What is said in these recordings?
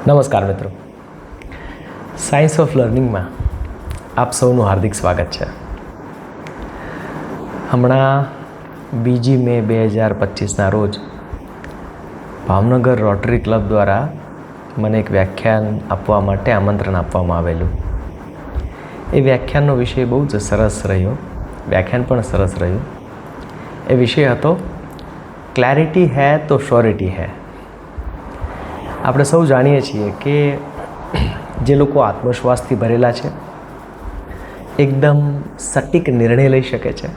નમસ્કાર મિત્રો, science of લર્નિંગમાં આપ સૌનું હાર્દિક સ્વાગત છે. હમણાં 2 મે 2025ના રોજ ભાવનગર રોટરી ક્લબ દ્વારા મને એક વ્યાખ્યાન આપવા માટે આમંત્રણ આપવામાં આવેલું. એ વ્યાખ્યાનનો વિષય બહુ જ સરસ રહ્યો, વ્યાખ્યાન પણ સરસ રહ્યું. એ વિષય હતો ક્લેરિટી હૈ તો શ્યોરિટી હૈ. આપણે સૌ જાણીએ છીએ કે જે લોકો આત્મવિશ્વાસથી ભરેલા છે, એકદમ સટીક નિર્ણય લઈ શકે છે,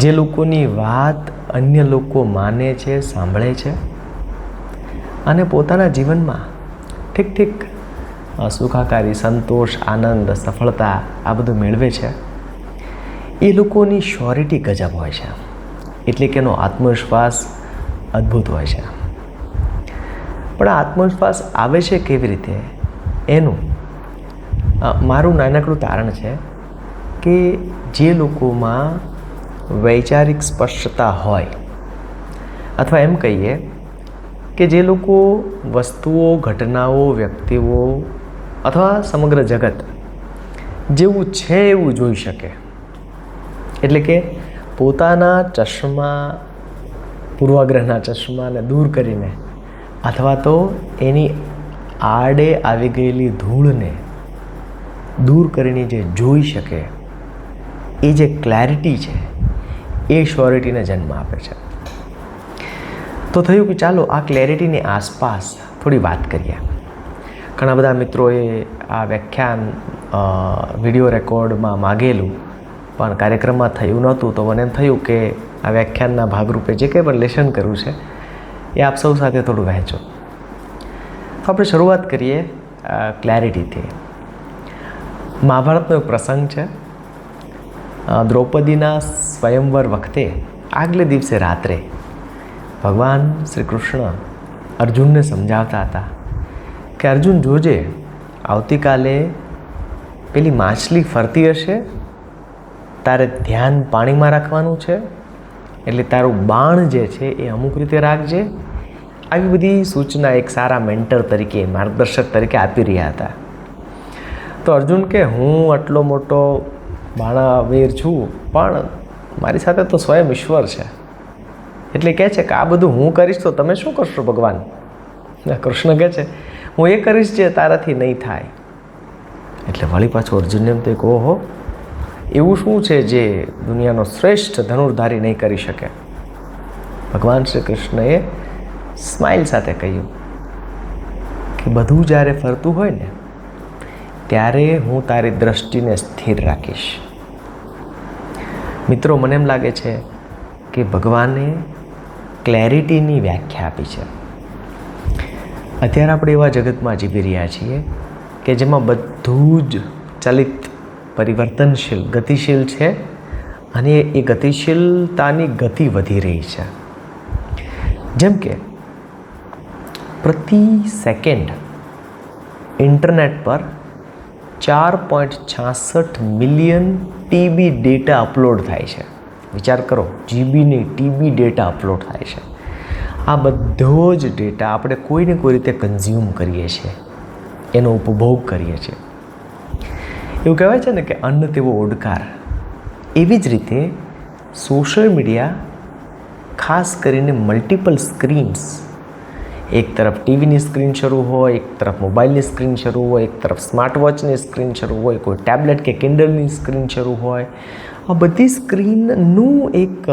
જે લોકોની વાત અન્ય લોકો માને છે, સાંભળે છે અને પોતાના જીવનમાં ઠીક સુખાકારી, સંતોષ, આનંદ, સફળતા આ બધું મેળવે છે, એ લોકોની શ્યોરિટી ગજબ હોય છે. એટલે કે એનો આત્મવિશ્વાસ અદ્ભુત હોય છે. પણ આ આત્મવિશ્વાસ આવે છે કેવી રીતે, એનું મારું નાનકડું તારણ છે કે જે લોકોમાં વૈચારિક સ્પષ્ટતા હોય, અથવા એમ કહીએ કે જે લોકો વસ્તુઓ, ઘટનાઓ, વ્યક્તિઓ અથવા સમગ્ર જગત જેવું છે એવું જોઈ શકે. એટલે કે પોતાના ચશ્મા, પૂર્વાગ્રહના ચશ્માને દૂર કરીને અથવા તો એની આડે આવી ગયેલી ધૂળને દૂર કરીને જે જોઈ શકે, એ જે ક્લેરિટી છે, એ શ્યોરિટીને જન્મ આપે છે. તો થયું કે ચાલો આ ક્લેરિટીની આસપાસ થોડી વાત કરીએ. ઘણા બધા મિત્રોએ આ વ્યાખ્યાન વિડીયો રેકોર્ડમાં માગેલું, પણ કાર્યક્રમમાં થયું નહોતું. તો મને એમ થયું કે આ વ્યાખ્યાનના ભાગરૂપે જે કંઈ પણ લેસન કર્યું છે એ આપ સૌ સાથે થોડું વહેંચો. તો આપણે શરૂઆત કરીએ ક્લેરિટીથી. મહાભારતનો એક પ્રસંગ છે. દ્રૌપદીના સ્વયંવર વખતે આગલે દિવસે રાત્રે ભગવાન શ્રી કૃષ્ણ અર્જુનને સમજાવતા હતા કે અર્જુન, જોજે આવતીકાલે પેલી માછલી ફરતી હશે, તારે ધ્યાન પાણીમાં રાખવાનું છે, એટલે તારું બાણ જે છે એ અમુક રીતે રાખજે. આવી બધી સૂચના એક સારા મેન્ટર તરીકે, માર્ગદર્શક તરીકે આપી રહ્યા હતા. તો અર્જુન કે, હું આટલો મોટો બાણાવીર છું, પણ મારી સાથે તો સ્વયં ઈશ્વર છે. એટલે કહે છે કે આ બધું હું કરીશ તો તમે શું કરશો ભગવાન? કૃષ્ણ કહે છે, હું એ કરીશ જે તારાથી નહીં થાય. એટલે વળી પાછું અર્જુનને એમ તો એક, ઓહો, એવું શું છે જે દુનિયાનો શ્રેષ્ઠ ધનુર્ધારી નહીં કરી શકે? ભગવાન શ્રી કૃષ્ણએ સ્માઇલ સાથે કહ્યું કે બધું જ્યારે ફરતું હોય ને, ત્યારે હું તારી દ્રષ્ટિને સ્થિર રાખીશ. મિત્રો, મને એમ લાગે છે કે ભગવાને ક્લેરિટીની વ્યાખ્યા આપી છે. અત્યારે આપણે એવા જગતમાં જીવી રહ્યા છીએ કે જેમાં બધું જ ચલિત, પરિવર્તનશીલ, ગતિશીલ છે, અને એ ગતિશીલતાની ગતિ વધી રહી છે. જેમ કે પ્રતિ સેકન્ડ ઇન્ટરનેટ પર 4.66 મિલિયન ટીબી ડેટા અપલોડ થાય છે. વિચાર કરો, જીબીની ટીબી ડેટા અપલોડ થાય છે. આ બધો જ ડેટા આપણે કોઈને કોઈ રીતે કન્ઝ્યુમ કરીએ છીએ, એનો ઉપભોગ કરીએ છીએ. એવું કહેવાય છે ને કે અન્ન તેવો ઓડકાર. એવી જ રીતે સોશિયલ મીડિયા, ખાસ કરીને મલ્ટિપલ સ્ક્રીન્સ, એક તરફ ટીવીની સ્ક્રીન શરૂ હોય, એક તરફ મોબાઈલની સ્ક્રીન શરૂ હોય, એક તરફ સ્માર્ટ વોચની સ્ક્રીન શરૂ હોય, કોઈ ટેબ્લેટ કે કિન્ડલની સ્ક્રીન શરૂ હોય. આ બધી સ્ક્રીનનું એક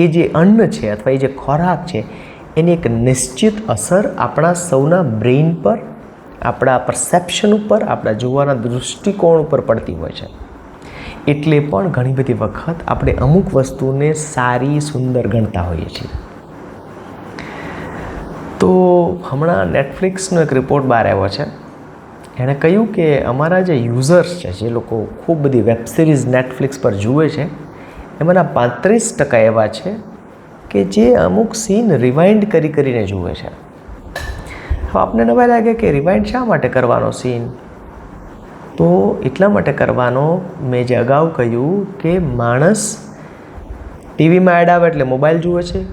એ જે અન્ન છે અથવા એ જે ખોરાક છે, એની એક નિશ્ચિત અસર આપણા સૌના બ્રેઇન પર, આપણા પરસેપ્શન ઉપર, આપણા જોવાના દૃષ્ટિકોણ ઉપર પડતી હોય છે. એટલે પણ ઘણી બધી વખત આપણે અમુક વસ્તુને સારી, સુંદર ગણતા હોઈએ છીએ. તો હમણાં નેટફ્લિક્સનો એક રિપોર્ટ બહાર આવ્યો છે. એણે કહ્યું કે અમારા જે યુઝર્સ છે, જે લોકો ખૂબ બધી વેબ સિરીઝ નેટફ્લિક્સ પર જુએ છે, એમાંના 35% એવા છે કે જે અમુક સીન રિવાઇન્ડ કરીને જુએ છે. હવે આપને નવાઈ લાગે કે રિવાઇન્ડ શા માટે કરવાનો સીન? તો એટલા માટે કરવાનો, મેં જે અગાઉ કહ્યું કે માણસ ટીવીમાં એડ આવે એટલે મોબાઈલ જુએ છે,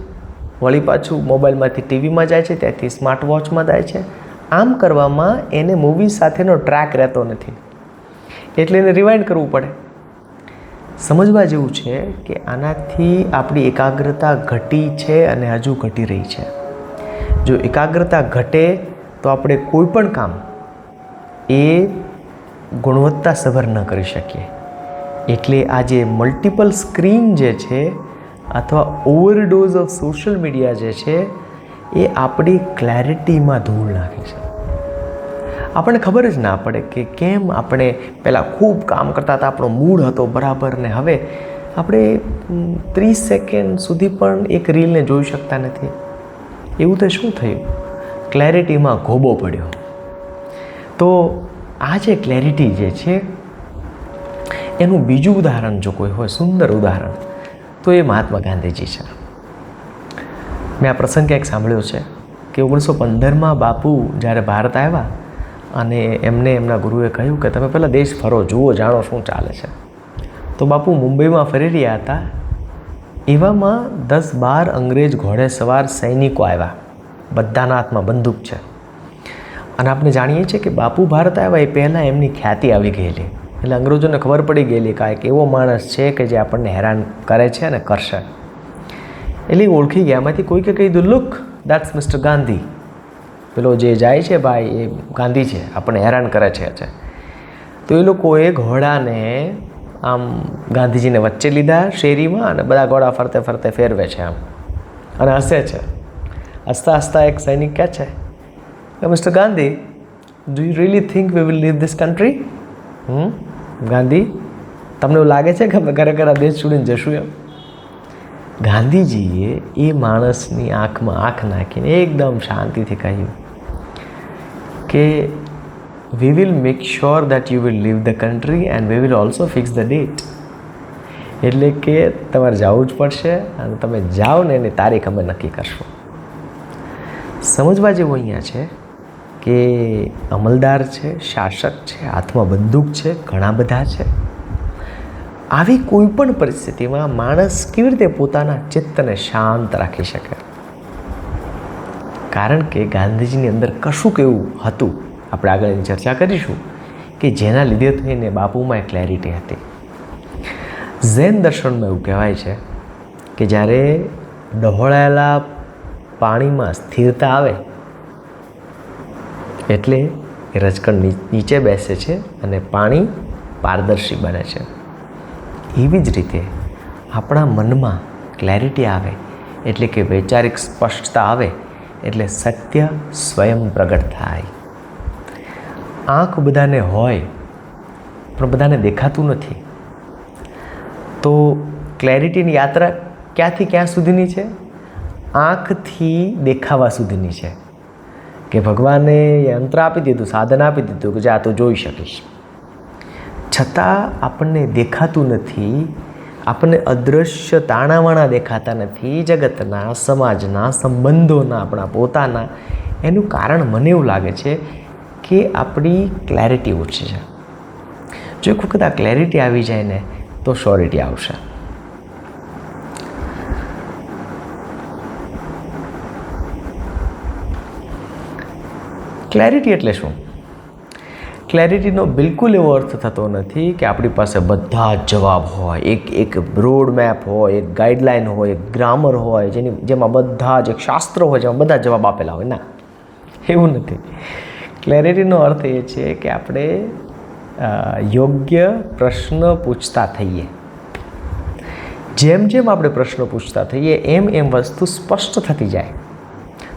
વળી પાછું મોબાઈલમાંથી ટીવીમાં જાય છે, ત્યાંથી સ્માર્ટ વોચમાં જાય છે. આમ કરવામાં એને મૂવી સાથેનો ટ્રેક રહેતો નથી, એટલે એને રિવાઇન્ડ કરવું પડે. સમજવા જેવું છે કે આનાથી આપણી એકાગ્રતા ઘટી છે અને હજુ ઘટી રહી છે. જો એકાગ્રતા ઘટે તો આપણે કોઈ પણ કામ એ ગુણવત્તાસભર ન કરી શકીએ. એટલે આ જે મલ્ટિપલ સ્ક્રીન જે છે અથવા ઓવરડોઝ ઓફ સોશિયલ મીડિયા જે છે એ આપણી ક્લેરિટીમાં ધૂળ નાખે છે. આપણને ખબર જ ના પડે કે કેમ આપણે પહેલાં ખૂબ કામ કરતા હતા, આપણો મૂડ હતો બરાબર, ને હવે આપણે 30 સેકન્ડ સુધી પણ એક રીલને જોઈ શકતા નથી. એવું તો શું થયું? ક્લેરિટીમાં ગોબો પડ્યો. તો આ જે ક્લેરિટી જે છે એનું બીજું ઉદાહરણ જો કોઈ હોય, સુંદર ઉદાહરણ, તો એ મહાત્મા ગાંધીજી છે. મેં આ પ્રસંગ ક્યાંક સાંભળ્યો છે કે 1915માં બાપુ જ્યારે ભારત આવ્યા અને એમને એમના ગુરુએ કહ્યું કે તમે પહેલાં દેશ ફરો, જુઓ, જાણો શું ચાલે છે. તો બાપુ મુંબઈમાં ફરી રહ્યા હતા. એવામાં 10-12 અંગ્રેજ ઘોડે સવાર સૈનિકો આવ્યા, બધાના હાથમાં બંદૂક છે. અને આપણે જાણીએ છીએ કે બાપુ ભારત આવ્યા એ પહેલાં એમની ખ્યાતિ આવી ગયેલી, એટલે અંગ્રેજોને ખબર પડી ગયેલી કે એક એવો માણસ છે કે જે આપણને હેરાન કરે છે અને કરશે. એટલે ઓળખી ગયા. એમાંથી કોઈકે કહી દીધું, લુક, દેટ્સ મિસ્ટર ગાંધી. પેલો જે જાય છે ભાઈ એ ગાંધી છે, આપણને હેરાન કરે છે. તો એ લોકોએ ઘોડાને આમ ગાંધીજીને વચ્ચે લીધા શેરીમાં, અને બધા ઘોડા ફરતે ફરતે ફેરવે છે આમ અને હસે છે. હસતા હસતા એક સૈનિક કહે છે કે mister Gandhi, do you really think we will leave this country? Gandhi, તમને એવું લાગે છે કે અમે ખરેખર આ દેશ છોડીને જશું એમ? ગાંધીજીએ એ માણસની આંખમાં આંખ નાખીને એકદમ શાંતિથી કહ્યું કે we will make sure that you will leave the country and we will also fix the date. એટલે કે તમારે જવું જ પડશે અને તમે જાઓ ને એની તારીખ અમે નક્કી કરશું. સમજવા જેવું અહીંયા છે કે અમલદાર છે, શાસક છે, હાથમાં બંદૂક છે, ઘણા બધા છે. આવી કોઈ પણ પરિસ્થિતિમાં માણસ કેવી રીતે પોતાના ચિત્તને શાંત રાખી શકે? કારણ કે ગાંધીજીની અંદર કશુંક એવું હતું, આપણે આગળની ચર્ચા કરીશું, કે જેના લીધે થઈને બાપુમાં એક ક્લેરિટી હતી. ઝેન દર્શનમાં એવું કહેવાય છે કે જ્યારે ડહોળાયેલા પાણીમાં સ્થિરતા આવે એટલે એ રજકણ નીચે બેસે છે અને પાણી પારદર્શી બને છે. એવી જ રીતે આપણા મનમાં ક્લેરિટી આવે એટલે કે વૈચારિક સ્પષ્ટતા આવે એટલે સત્ય સ્વયં પ્રગટ થાય. આંખ બધાને હોય પણ બધાને દેખાતું નથી. તો ક્લેરિટીની યાત્રા ક્યાંથી ક્યાં સુધીની છે? આંખથી દેખાવા સુધીની છે. કે ભગવાને યંત્ર આપી દીધું, સાધન આપી દીધું કે જે આ તું જોઈ શકીશ, છતાં આપણને દેખાતું નથી. આપણને અદૃશ્ય તાણાવાણા દેખાતા નથી, જગતના, સમાજના, સંબંધોના, આપણા પોતાના. એનું કારણ મને એવું લાગે છે કે આપણી ક્લેરિટી ઓછી છે. જો એક વખત આ ક્લેરિટી આવી જાય ને તો શ્યોરિટી આવશે. ક્લેરિટી એટલે શું? ક્લેરિટીનો બિલકુલ એવો અર્થ થતો નથી કે આપણી પાસે બધા જ જવાબ હોય, એક રોડ મેપ હોય, એક ગાઈડલાઈન હોય, એક ગ્રામર હોય, જેમાં બધા જ, એક શાસ્ત્ર હોય જેમાં બધા જવાબ આપેલા હોય. ના, એવું નથી. ક્લેરિટીનો અર્થ એ છે કે આપણે યોગ્ય પ્રશ્ન પૂછતા થઈએ. જેમ જેમ આપણે પ્રશ્નો પૂછતા થઈએ એમ વસ્તુ સ્પષ્ટ થતી જાય.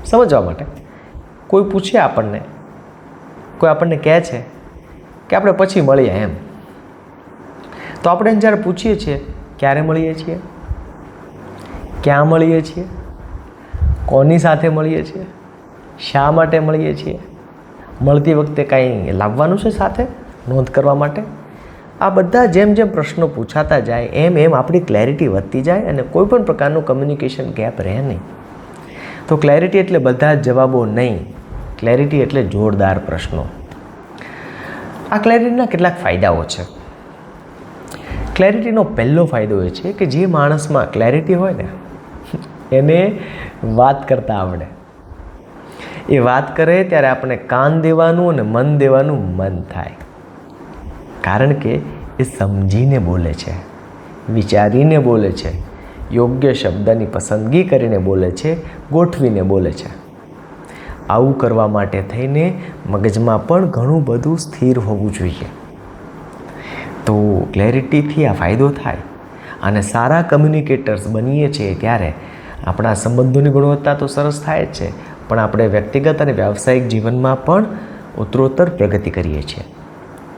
સમજવા માટે કોઈ પૂછે આપણને, કોઈ આપણને કહે છે કે આપણે પછી મળીએ એમ, તો આપણે જ્યારે પૂછીએ છીએ ક્યારે મળીએ છીએ, ક્યાં મળીએ છીએ, કોની સાથે મળીએ છીએ, શા માટે મળીએ છીએ, મળતી વખતે કાંઈ લાવવાનું છે સાથે નોંધ કરવા માટે, આ બધા જેમ જેમ પ્રશ્નો પૂછાતા જાય એમ આપણી ક્લેરિટી વધતી જાય અને કોઈ પણ પ્રકારનું કમ્યુનિકેશન ગેપ રહે નહીં. તો ક્લેરિટી એટલે બધા જ જવાબો નહીં, ક્લેરિટી એટલે જોરદાર પ્રશ્નો. આ ક્લેરિટીના કેટલાક ફાયદાઓ છે. ક્લેરિટીનો પહેલો ફાયદો એ છે કે જે માણસમાં ક્લેરિટી હોય ને એને વાત કરતા આવડે. એ વાત કરે ત્યારે આપણે કાન દેવાનું અને મન દેવાનું મન થાય, કારણ કે એ સમજીને બોલે છે, વિચારીને બોલે છે, યોગ્ય શબ્દની પસંદગી કરીને બોલે છે, ગોઠવીને બોલે છે. આવું કરવા માટે થઈને મગજમાં પણ ઘણું બધું સ્થિર હોવું જોઈએ. તો ક્લેરિટીથી આ ફાયદો થાય અને સારા કમ્યુનિકેટર્સ બનીએ છીએ ત્યારે આપણા સંબંધોની ગુણવત્તા તો સરસ થાય જ છે, પણ આપણે વ્યક્તિગત અને વ્યાવસાયિક જીવનમાં પણ ઉત્તરોત્તર પ્રગતિ કરીએ છીએ.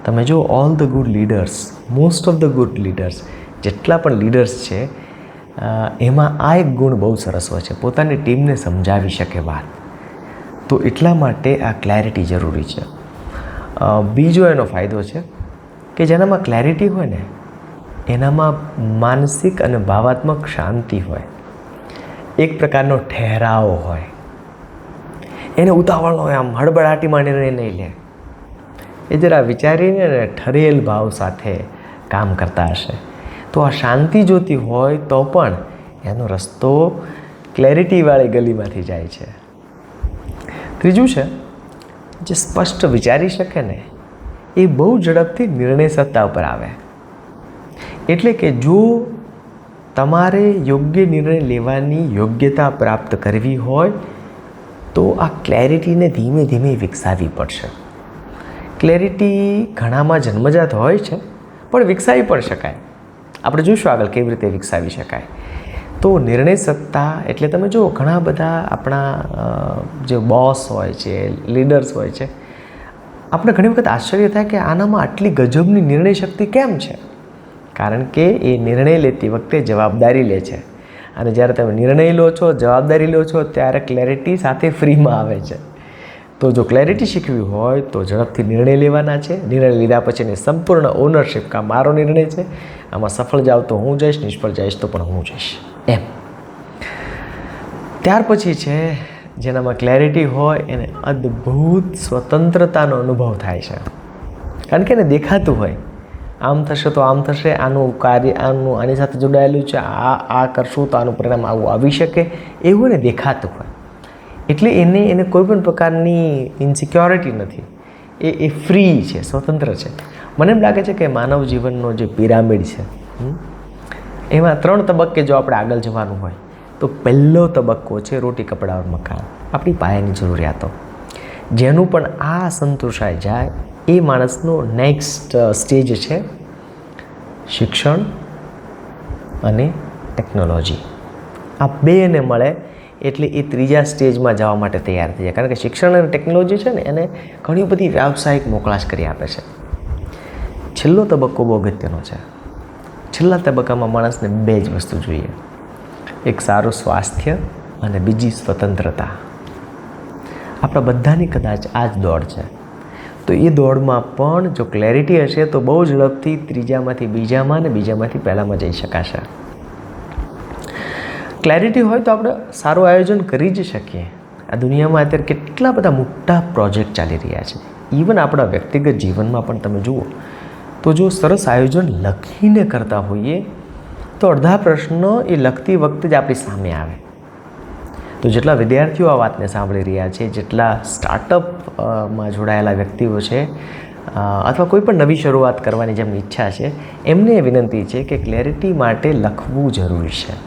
તમે જો all the good leaders, most of the good leaders, જેટલા પણ લીડર્સ છે એમાં આ એક ગુણ બહુ સરસ હોય છે, પોતાની ટીમને સમજાવી શકે વાત. તો એટલા માટે આ ક્લેરિટી જરૂરી છે. બીજો એનો ફાયદો છે કે જેનામાં ક્લેરિટી હોય ને એનામાં માનસિક અને ભાવાત્મક શાંતિ હોય, એક પ્રકારનો ઠહેરાવ હોય. એને ઉતાવળનો હોય, આમ હળબડાટીમાં નિર્ણય નહીં લે, એ જરા વિચારીને ને ઠરેલ ભાવ સાથે કામ કરતા હશે. તો આ શાંતિ જોતી હોય તો પણ એનો રસ્તો ક્લેરિટીવાળી ગલીમાંથી જાય છે. ત્રીજું છે, જે સ્પષ્ટ વિચારી શકે ને એ બહુ ઝડપથી નિર્ણય સત્તા ઉપર આવે. એટલે કે જો તમારે યોગ્ય નિર્ણય લેવાની યોગ્યતા પ્રાપ્ત કરવી હોય તો આ ક્લેરિટીને ધીમે ધીમે વિકસાવવી પડશે. ક્લેરિટી ઘણામાં જન્મજાત હોય છે, પણ વિકસાવી પણ શકાય. આપણે જોઈશું આગળ કેવી રીતે વિકસાવી શકાય. તો નિર્ણય સત્તા એટલે તમે જુઓ ઘણા બધા આપણા જે બોસ હોય છે, લીડર્સ હોય છે, આપણે ઘણી વખત આશ્ચર્ય થાય કે આનામાં આટલી ગજબની નિર્ણય શક્તિ કેમ છે. કારણ કે એ નિર્ણય લેતી વખતે જવાબદારી લે છે, અને જ્યારે તમે નિર્ણય લો છો, જવાબદારી લો છો, ત્યારે ક્લેરિટી સાથે ફ્રીમાં આવે છે. તો જો ક્લેરિટી શીખવી હોય તો ઝડપથી નિર્ણય લેવાના છે. નિર્ણય લીધા પછીની સંપૂર્ણ ઓનરશિપ કે મારો નિર્ણય છે, આમાં સફળ જાવ તો હું જઈશ, નિષ્ફળ જઈશ તો પણ હું જઈશ એમ. ત્યાર પછી છે જેનામાં ક્લેરિટી હોય એને અદ્ભુત સ્વતંત્રતાનો અનુભવ થાય છે. કારણ કે એને દેખાતું હોય આમ થશે તો આમ થશે, આનું કાર્ય આની સાથે જોડાયેલું છે, આ કરશું તો આનું પરિણામ આવું આવી શકે, એવું એને દેખાતું હોય. એટલે એને કોઈ પણ પ્રકારની ઇન્સિક્યોરિટી નથી. એ ફ્રી છે, સ્વતંત્ર છે. મને એમ લાગે છે કે માનવ જીવનનો જે પિરામિડ છે એમાં 3 તબક્કે જો આપણે આગળ જવાનું હોય તો પહેલો તબક્કો છે રોટી, કપડાં, મકાન, આપણી પાયાની જરૂરિયાતો. જેનું પણ આ સંતોષાઈ જાય એ માણસનો નેક્સ્ટ સ્ટેજ છે શિક્ષણ અને ટેકનોલોજી. આ બેને મળે એટલે એ ત્રીજા સ્ટેજમાં જવા માટે તૈયાર થઈ જાય. કારણ કે શિક્ષણ અને ટેકનોલોજી છે ને એને ઘણી બધી વ્યાવસાયિક મોકલાશ કરી આપે છે. છેલ્લો તબક્કો બહુ અગત્યનો છે. છેલ્લા તબક્કામાં માણસને 2 જ વસ્તુ જોઈએ, એક સારું સ્વાસ્થ્ય અને બીજી સ્વતંત્રતા. આપણા બધાની કદાચ આ જ દોડ છે. તો એ દોડમાં પણ જો ક્લેરિટી હશે તો બહુ ઝડપથી ત્રીજામાંથી બીજામાં અને બીજામાંથી પહેલામાં જઈ શકાશે. ક્લેરિટી હોય તો આપણે સારું આયોજન કરી જ શકીએ. આ દુનિયામાં અત્યારે કેટલા બધા મોટા પ્રોજેક્ટ ચાલી રહ્યા છે. ઇવન આપણા વ્યક્તિગત જીવનમાં પણ તમે જુઓ તો જો સરસ આયોજન લખીને કરતા હોઈએ તો અડધા પ્રશ્નો એ લખતી વખતે જ આપણી સામે આવે. તો જેટલા વિદ્યાર્થીઓ આ વાતને સાંભળી રહ્યા છે, જેટલા સ્ટાર્ટઅપમાં જોડાયેલા વ્યક્તિઓ છે, અથવા કોઈ પણ નવી શરૂઆત કરવાની જેમની ઈચ્છા છે, એમને વિનંતી છે કે ક્લેરિટી માટે લખવું જરૂરી છે.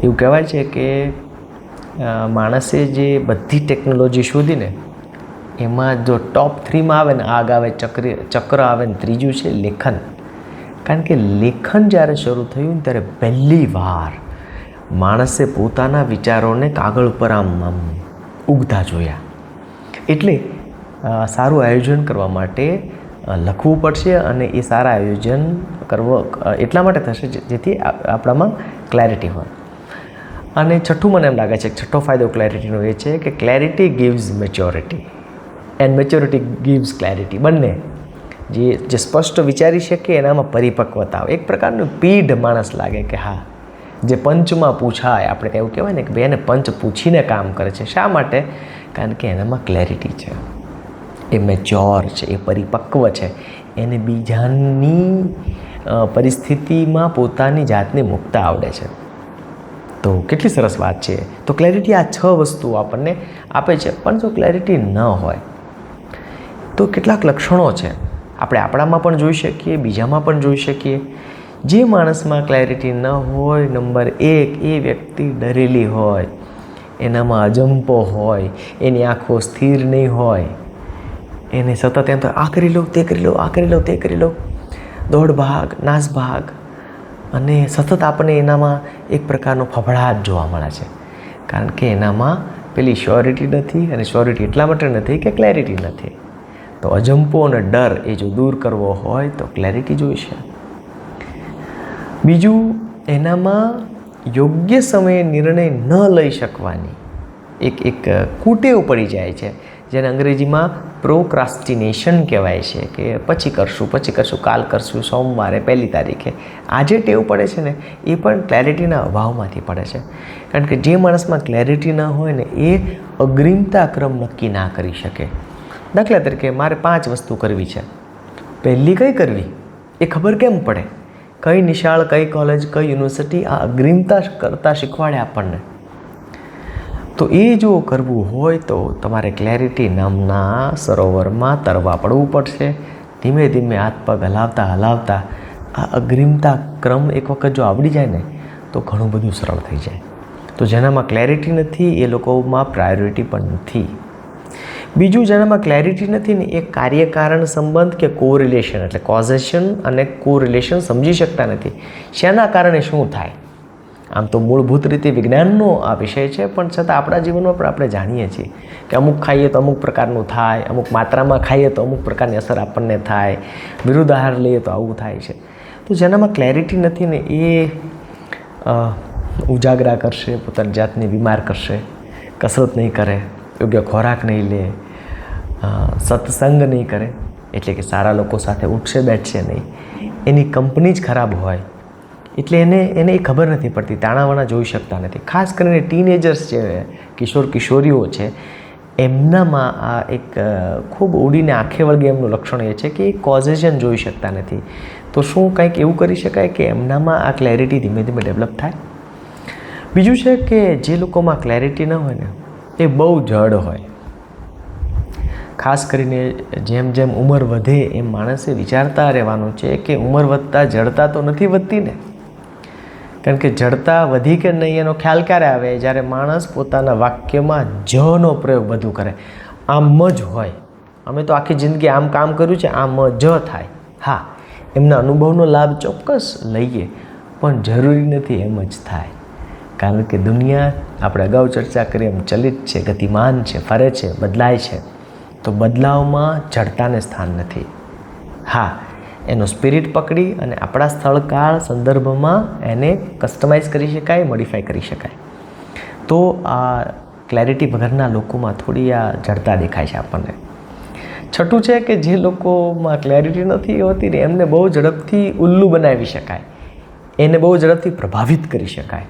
એવું કહેવાય છે કે માણસે જે બધી ટેકનોલોજી શોધીને એમાં જો ટોપ 3માં આવે ને આગ આવે, ચક્ર આવે ને ત્રીજું છે લેખન. કારણ કે લેખન જ્યારે શરૂ થયું ને ત્યારે પહેલી વાર માણસે પોતાના વિચારોને કાગળ ઉપર આમ ઉગતા જોયા. એટલે સારું આયોજન કરવા માટે લખવું પડશે, અને એ સારા આયોજન એટલા માટે થશે જેથી આપણામાં ક્લેરિટી હોય. અને છઠ્ઠું મને એમ લાગે છે, છઠ્ઠો ફાયદો ક્લેરિટીનો એ છે કે clarity gives maturity and maturity gives clarity. બંને જે સ્પષ્ટ વિચારી શકે એનામાં પરિપક્વતા આવે. એક પ્રકારનું પીઢ માણસ લાગે કે હા, જે પંચમાં પૂછાય, આપણે એવું કહેવાય ને કે ભાઈ એને પંચ પૂછીને કામ કરે છે. શા માટે? કારણ કે એનામાં ક્લેરિટી છે, એ મેચ્યોર છે, એ પરિપક્વ છે. એને બીજાની પરિસ્થિતિમાં પોતાની જાતને મૂકતા આવડે છે. તો કેટલી સરસ વાત છે. તો ક્લેરિટી આ 6 વસ્તુઓ આપણને આપે છે. પણ જો ક્લેરિટી ન હોય તો કેટલાક લક્ષણો છે આપણે આપણામાં પણ જોઈ શકીએ, બીજામાં પણ જોઈ શકીએ. જે માણસમાં ક્લેરિટી ન હોય, નંબર 1, એ વ્યક્તિ ડરેલી હોય, એનામાં અજંપો હોય, એની આંખો સ્થિર નહીં હોય, એને સતત એમ તો આ કરી લો, તે કરી લો, આ કરી લો, તે કરી લો, દોડ ભાગ, નાસ ભાગ, અને સતત આપણને એનામાં એક પ્રકારનો ફફડાટ જોવા મળે છે. કારણ કે એનામાં પેલી શ્યોરિટી નથી, અને શ્યોરિટી એટલા માટે નથી કે ક્લેરિટી નથી. તો અજંપો અને ડર એ જો દૂર કરવો હોય તો ક્લેરિટી જોઈશે. બીજું, એનામાં યોગ્ય સમયે નિર્ણય ન લઈ શકવાની એક કુટેવ પડી જાય છે, જેને અંગ્રેજીમાં પ્રોક્રાસ્ટિનેશન કહેવાય છે, કે પછી કરશું, કાલ કરશું, સોમવારે, 1 તારીખે. આ જે ટેવ પડે છે ને, એ પણ ક્લેરિટીના અભાવમાંથી પડે છે. કારણ કે જે માણસમાં ક્લેરિટી ન હોય ને, એ અગ્રિમતા ક્રમ નક્કી ના કરી શકે. દાખલા તરીકે મારે 5 વસ્તુ કરવી છે, પહેલી કઈ કરવી એ ખબર કેમ પડે? કઈ નિશાળ, કઈ કોલેજ, કઈ યુનિવર્સિટી આ અગ્રિમતા કરતાં શીખવાડે આપણને. તો એ જો કરવું હોય તો તમારે ક્લેરિટી નામના સરોવરમાં તરવા પડવું પડશે. ધીમે ધીમે હાથ પગ હલાવતા હલાવતા આ અગ્રિમતા ક્રમ એક વખત જો આવડી જાય ને, તો ઘણું બધું સરળ થઈ જાય. તો જેનામાં ક્લેરિટી નથી એ લોકોમાં પ્રાયોરિટી પણ નથી. બીજું, જેનામાં ક્લેરિટી નથી ને, એ કાર્યકારણ સંબંધ કે કોરિલેશન, એટલે કોઝેશન અને કોરિલેશન સમજી શકતા નથી. શેના કારણે શું થાય? આમ તો મૂળભૂત રીતે વિજ્ઞાનનો આ વિષય છે, પણ છતાં આપણા જીવનમાં પણ આપણે જાણીએ છીએ કે અમુક ખાઈએ તો અમુક પ્રકારનું થાય, અમુક માત્રામાં ખાઈએ તો અમુક પ્રકારની અસર આપણને થાય, વિરુદ્ધ આહાર લઈએ તો આવું થાય છે. તો જેનામાં ક્લેરિટી નથી ને, એ ઉજાગરા કરશે, પોતાની જાતને બીમાર કરશે, કસરત નહીં કરે, યોગ્ય ખોરાક નહીં લે, સત્સંગ નહીં કરે, એટલે કે સારા લોકો સાથે ઉઠશે બેઠશે નહીં, એની કંપની જ ખરાબ હોય, એટલે એને એ ખબર નથી પડતી, તાણાવાણા જોઈ શકતા નથી. ખાસ કરીને ટીનેજર્સ જે કિશોર કિશોરીઓ છે, એમનામાં આ એક ખૂબ ઉડીને આંખે વળગે એમનું લક્ષણ એ છે કે એ કોઝેશન જોઈ શકતા નથી. તો શું કંઈક એવું કરી શકાય કે એમનામાં આ ક્લેરિટી ધીમે ધીમે ડેવલપ થાય? બીજું છે કે જે લોકોમાં ક્લેરિટી ન હોય ને, એ બહુ જડ હોય. ખાસ કરીને જેમ જેમ ઉંમર વધે એમ માણસે વિચારતા રહેવાનું છે કે ઉંમર વધતા જડતા તો નથી વધતી ને. કારણ કે જડતા વધી કે નહીં એનો ખ્યાલ ક્યારે આવે? જ્યારે માણસ પોતાના વાક્યમાં જનો પ્રયોગ વધુ કરે. આમ જ હોય, અમે તો આખી જિંદગી આમ કામ કર્યું છે, આમ જ થાય. હા, એમના અનુભવનો લાભ ચોક્કસ લઈએ, પણ જરૂરી નથી એમ જ થાય. કારણ કે દુનિયા, આપણે અગાઉ ચર્ચા કરી એમ, ચલિત છે, ગતિમાન છે, ફરે છે, બદલાય છે. તો બદલાવમાં જડતાને સ્થાન નથી. હા, એનો સ્પિરિટ પકડી અને આપણા સ્થળકાળ સંદર્ભમાં એને કસ્ટમાઇઝ કરી શકાય, મોડિફાઈ કરી શકાય. તો આ ક્લેરિટી વગરના લોકોમાં થોડી આ જડતા દેખાય છે આપણને. છઠ્ઠું છે કે જે લોકોમાં ક્લેરિટી નથી હોતી ને, એમને બહુ ઝડપથી ઉલ્લુ બનાવી શકાય, એને બહુ ઝડપથી પ્રભાવિત કરી શકાય.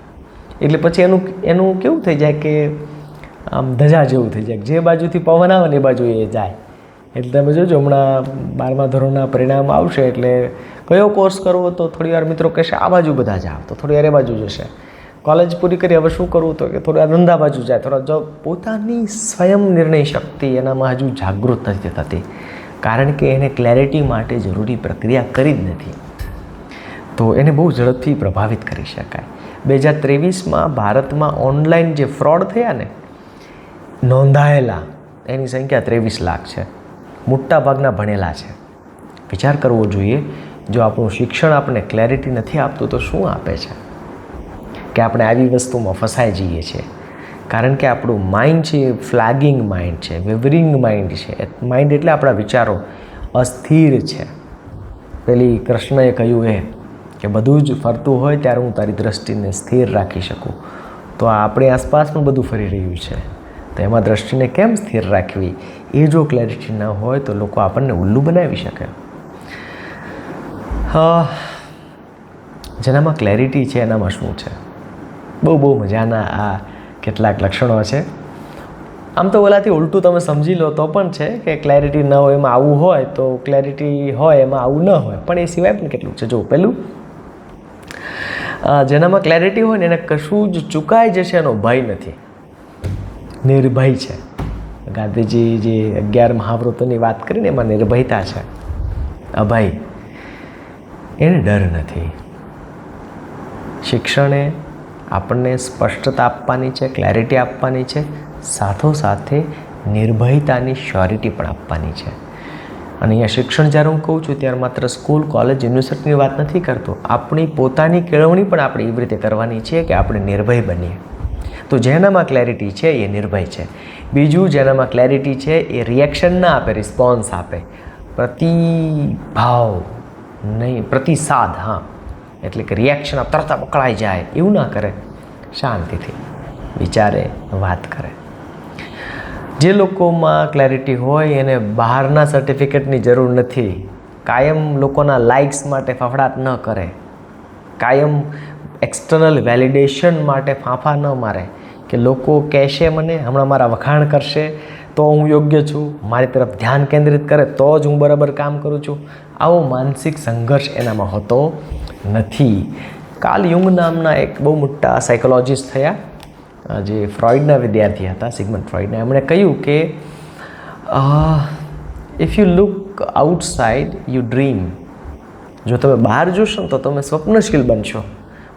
એટલે પછી એનું કેવું થઈ જાય કે આમ ધજા જેવું થઈ જાય, જે બાજુથી પવન આવે ને એ બાજુ એ જાય. એટલે તમે જોજો, હમણાં 12મા ધોરણના પરિણામ આવશે, એટલે કયો કોર્સ કરવો તો થોડી વાર મિત્રો કહેશે આ બાજુ બધા જાઓ, તો થોડી વાર એ બાજુ જશે. કોલેજ પૂરી કરી હવે શું કરવું, તો કે થોડી વાર ધંધા બાજુ જાય. થોડા જો પોતાની સ્વયં નિર્ણય શક્તિ એનામાં હજુ જાગૃત નથી થતી, કારણ કે એને ક્લેરિટી માટે જરૂરી પ્રક્રિયા કરી જ નથી. તો એને બહુ ઝડપથી પ્રભાવિત કરી શકાય. 2023માં ભારતમાં ઓનલાઈન જે ફ્રોડ થયા ને, નોંધાયેલા, એની સંખ્યા 23 લાખ છે. મોટા ભાગના ભણેલા છે. વિચાર કરવો જોઈએ, જો આપણું શિક્ષણ આપણને ક્લેરિટી નથી આપતું તો શું આપે છે? કે આપણે આવી વસ્તુમાં ફસાઈ જઈએ છીએ. કારણ કે આપણું માઇન્ડ છે એ ફ્લેગિંગ માઇન્ડ છે, વેવરિંગ માઇન્ડ છે. માઇન્ડ એટલે આપણા વિચારો અસ્થિર છે. પેલી કૃષ્ણએ કહ્યું એ કે બધું જ ફરતું હોય ત્યારે હું તારી દ્રષ્ટિને સ્થિર રાખી શકું. તો આપણી આસપાસ પણ બધું ફરી રહ્યું છે, તો એમાં દ્રષ્ટિને કેમ સ્થિર રાખવી? એ જો ક્લેરિટી ન હોય તો લોકો આપણને ઉલ્લુ બનાવી શકે. જેનામાં ક્લેરિટી છે એનામાં શું છે? બહુ મજાના આ કેટલાક લક્ષણો છે. આમ તો ઓલાથી ઉલટું તમે સમજી લો તો પણ છે કે ક્લેરિટી ન હોય એમાં આવું હોય, તો ક્લેરિટી હોય એમાં આવું ન હોય. પણ એ સિવાય પણ કેટલું છે. જો પહેલું, જેનામાં ક્લેરિટી હોય ને એને કશું જ ચૂકાઈ જશે એનો ભય નથી, નિર્ભય છે. ગાંધીજી જે 11 મહાવ્રતોની વાત કરીને એમાં નિર્ભયતા છે, અભય, એને ડર નથી. શિક્ષણે આપણને સ્પષ્ટતા આપવાની છે, ક્લેરિટી આપવાની છે, સાથોસાથે નિર્ભયતાની શ્યોરિટી પણ આપવાની છે. અને અહીંયા શિક્ષણ જ્યારે હું કહું છું ત્યારે માત્ર સ્કૂલ, કોલેજ, યુનિવર્સિટીની વાત નથી કરતો. આપણી પોતાની કેળવણી પણ આપણે એવી રીતે કરવાની છે કે આપણે નિર્ભય બનીએ. તો જેનામાં ક્લેરિટી છે એ નિર્ભય છે. બીજું, જેનામાં ક્લેરિટી છે એ રિએક્શન ના આપે, રિસ્પોન્સ આપે, પ્રતિભાવ નહીં, પ્રતિસાદ. હા, એટલે કે રિએક્શન આપ તરત પકડાઈ જાય એવું ના કરે, શાંતિથી વિચારે, વાત કરે. જે લોકોમાં ક્લેરિટી હોય એને બહારના સર્ટિફિકેટની જરૂર નથી. કાયમ લોકોના લાઇક્સ માટે ફફડાટ ન કરે, કાયમ એક્સટર્નલ વેલિડેશન માટે ફાંફા ન મારે કે લોકો કહેશે મને, હમણાં મારા વખાણ કરશે તો હું યોગ્ય છું, મારી તરફ ધ્યાન કેન્દ્રિત કરે તો જ હું બરાબર કામ કરું છું. આવો માનસિક સંઘર્ષ એનામાં હોતો નથી. કાર્લ યુંગ નામના એક બહુ મોટા સાયકોલોજિસ્ટ થયા, જે ફ્રોઇડના વિદ્યાર્થી હતા, સિગમન્ડ ફ્રોઇડના. એમણે કહ્યું કે if you look outside you dream. જો તમે બહાર જોશો તો તમે સ્વપ્નશીલ બનશો,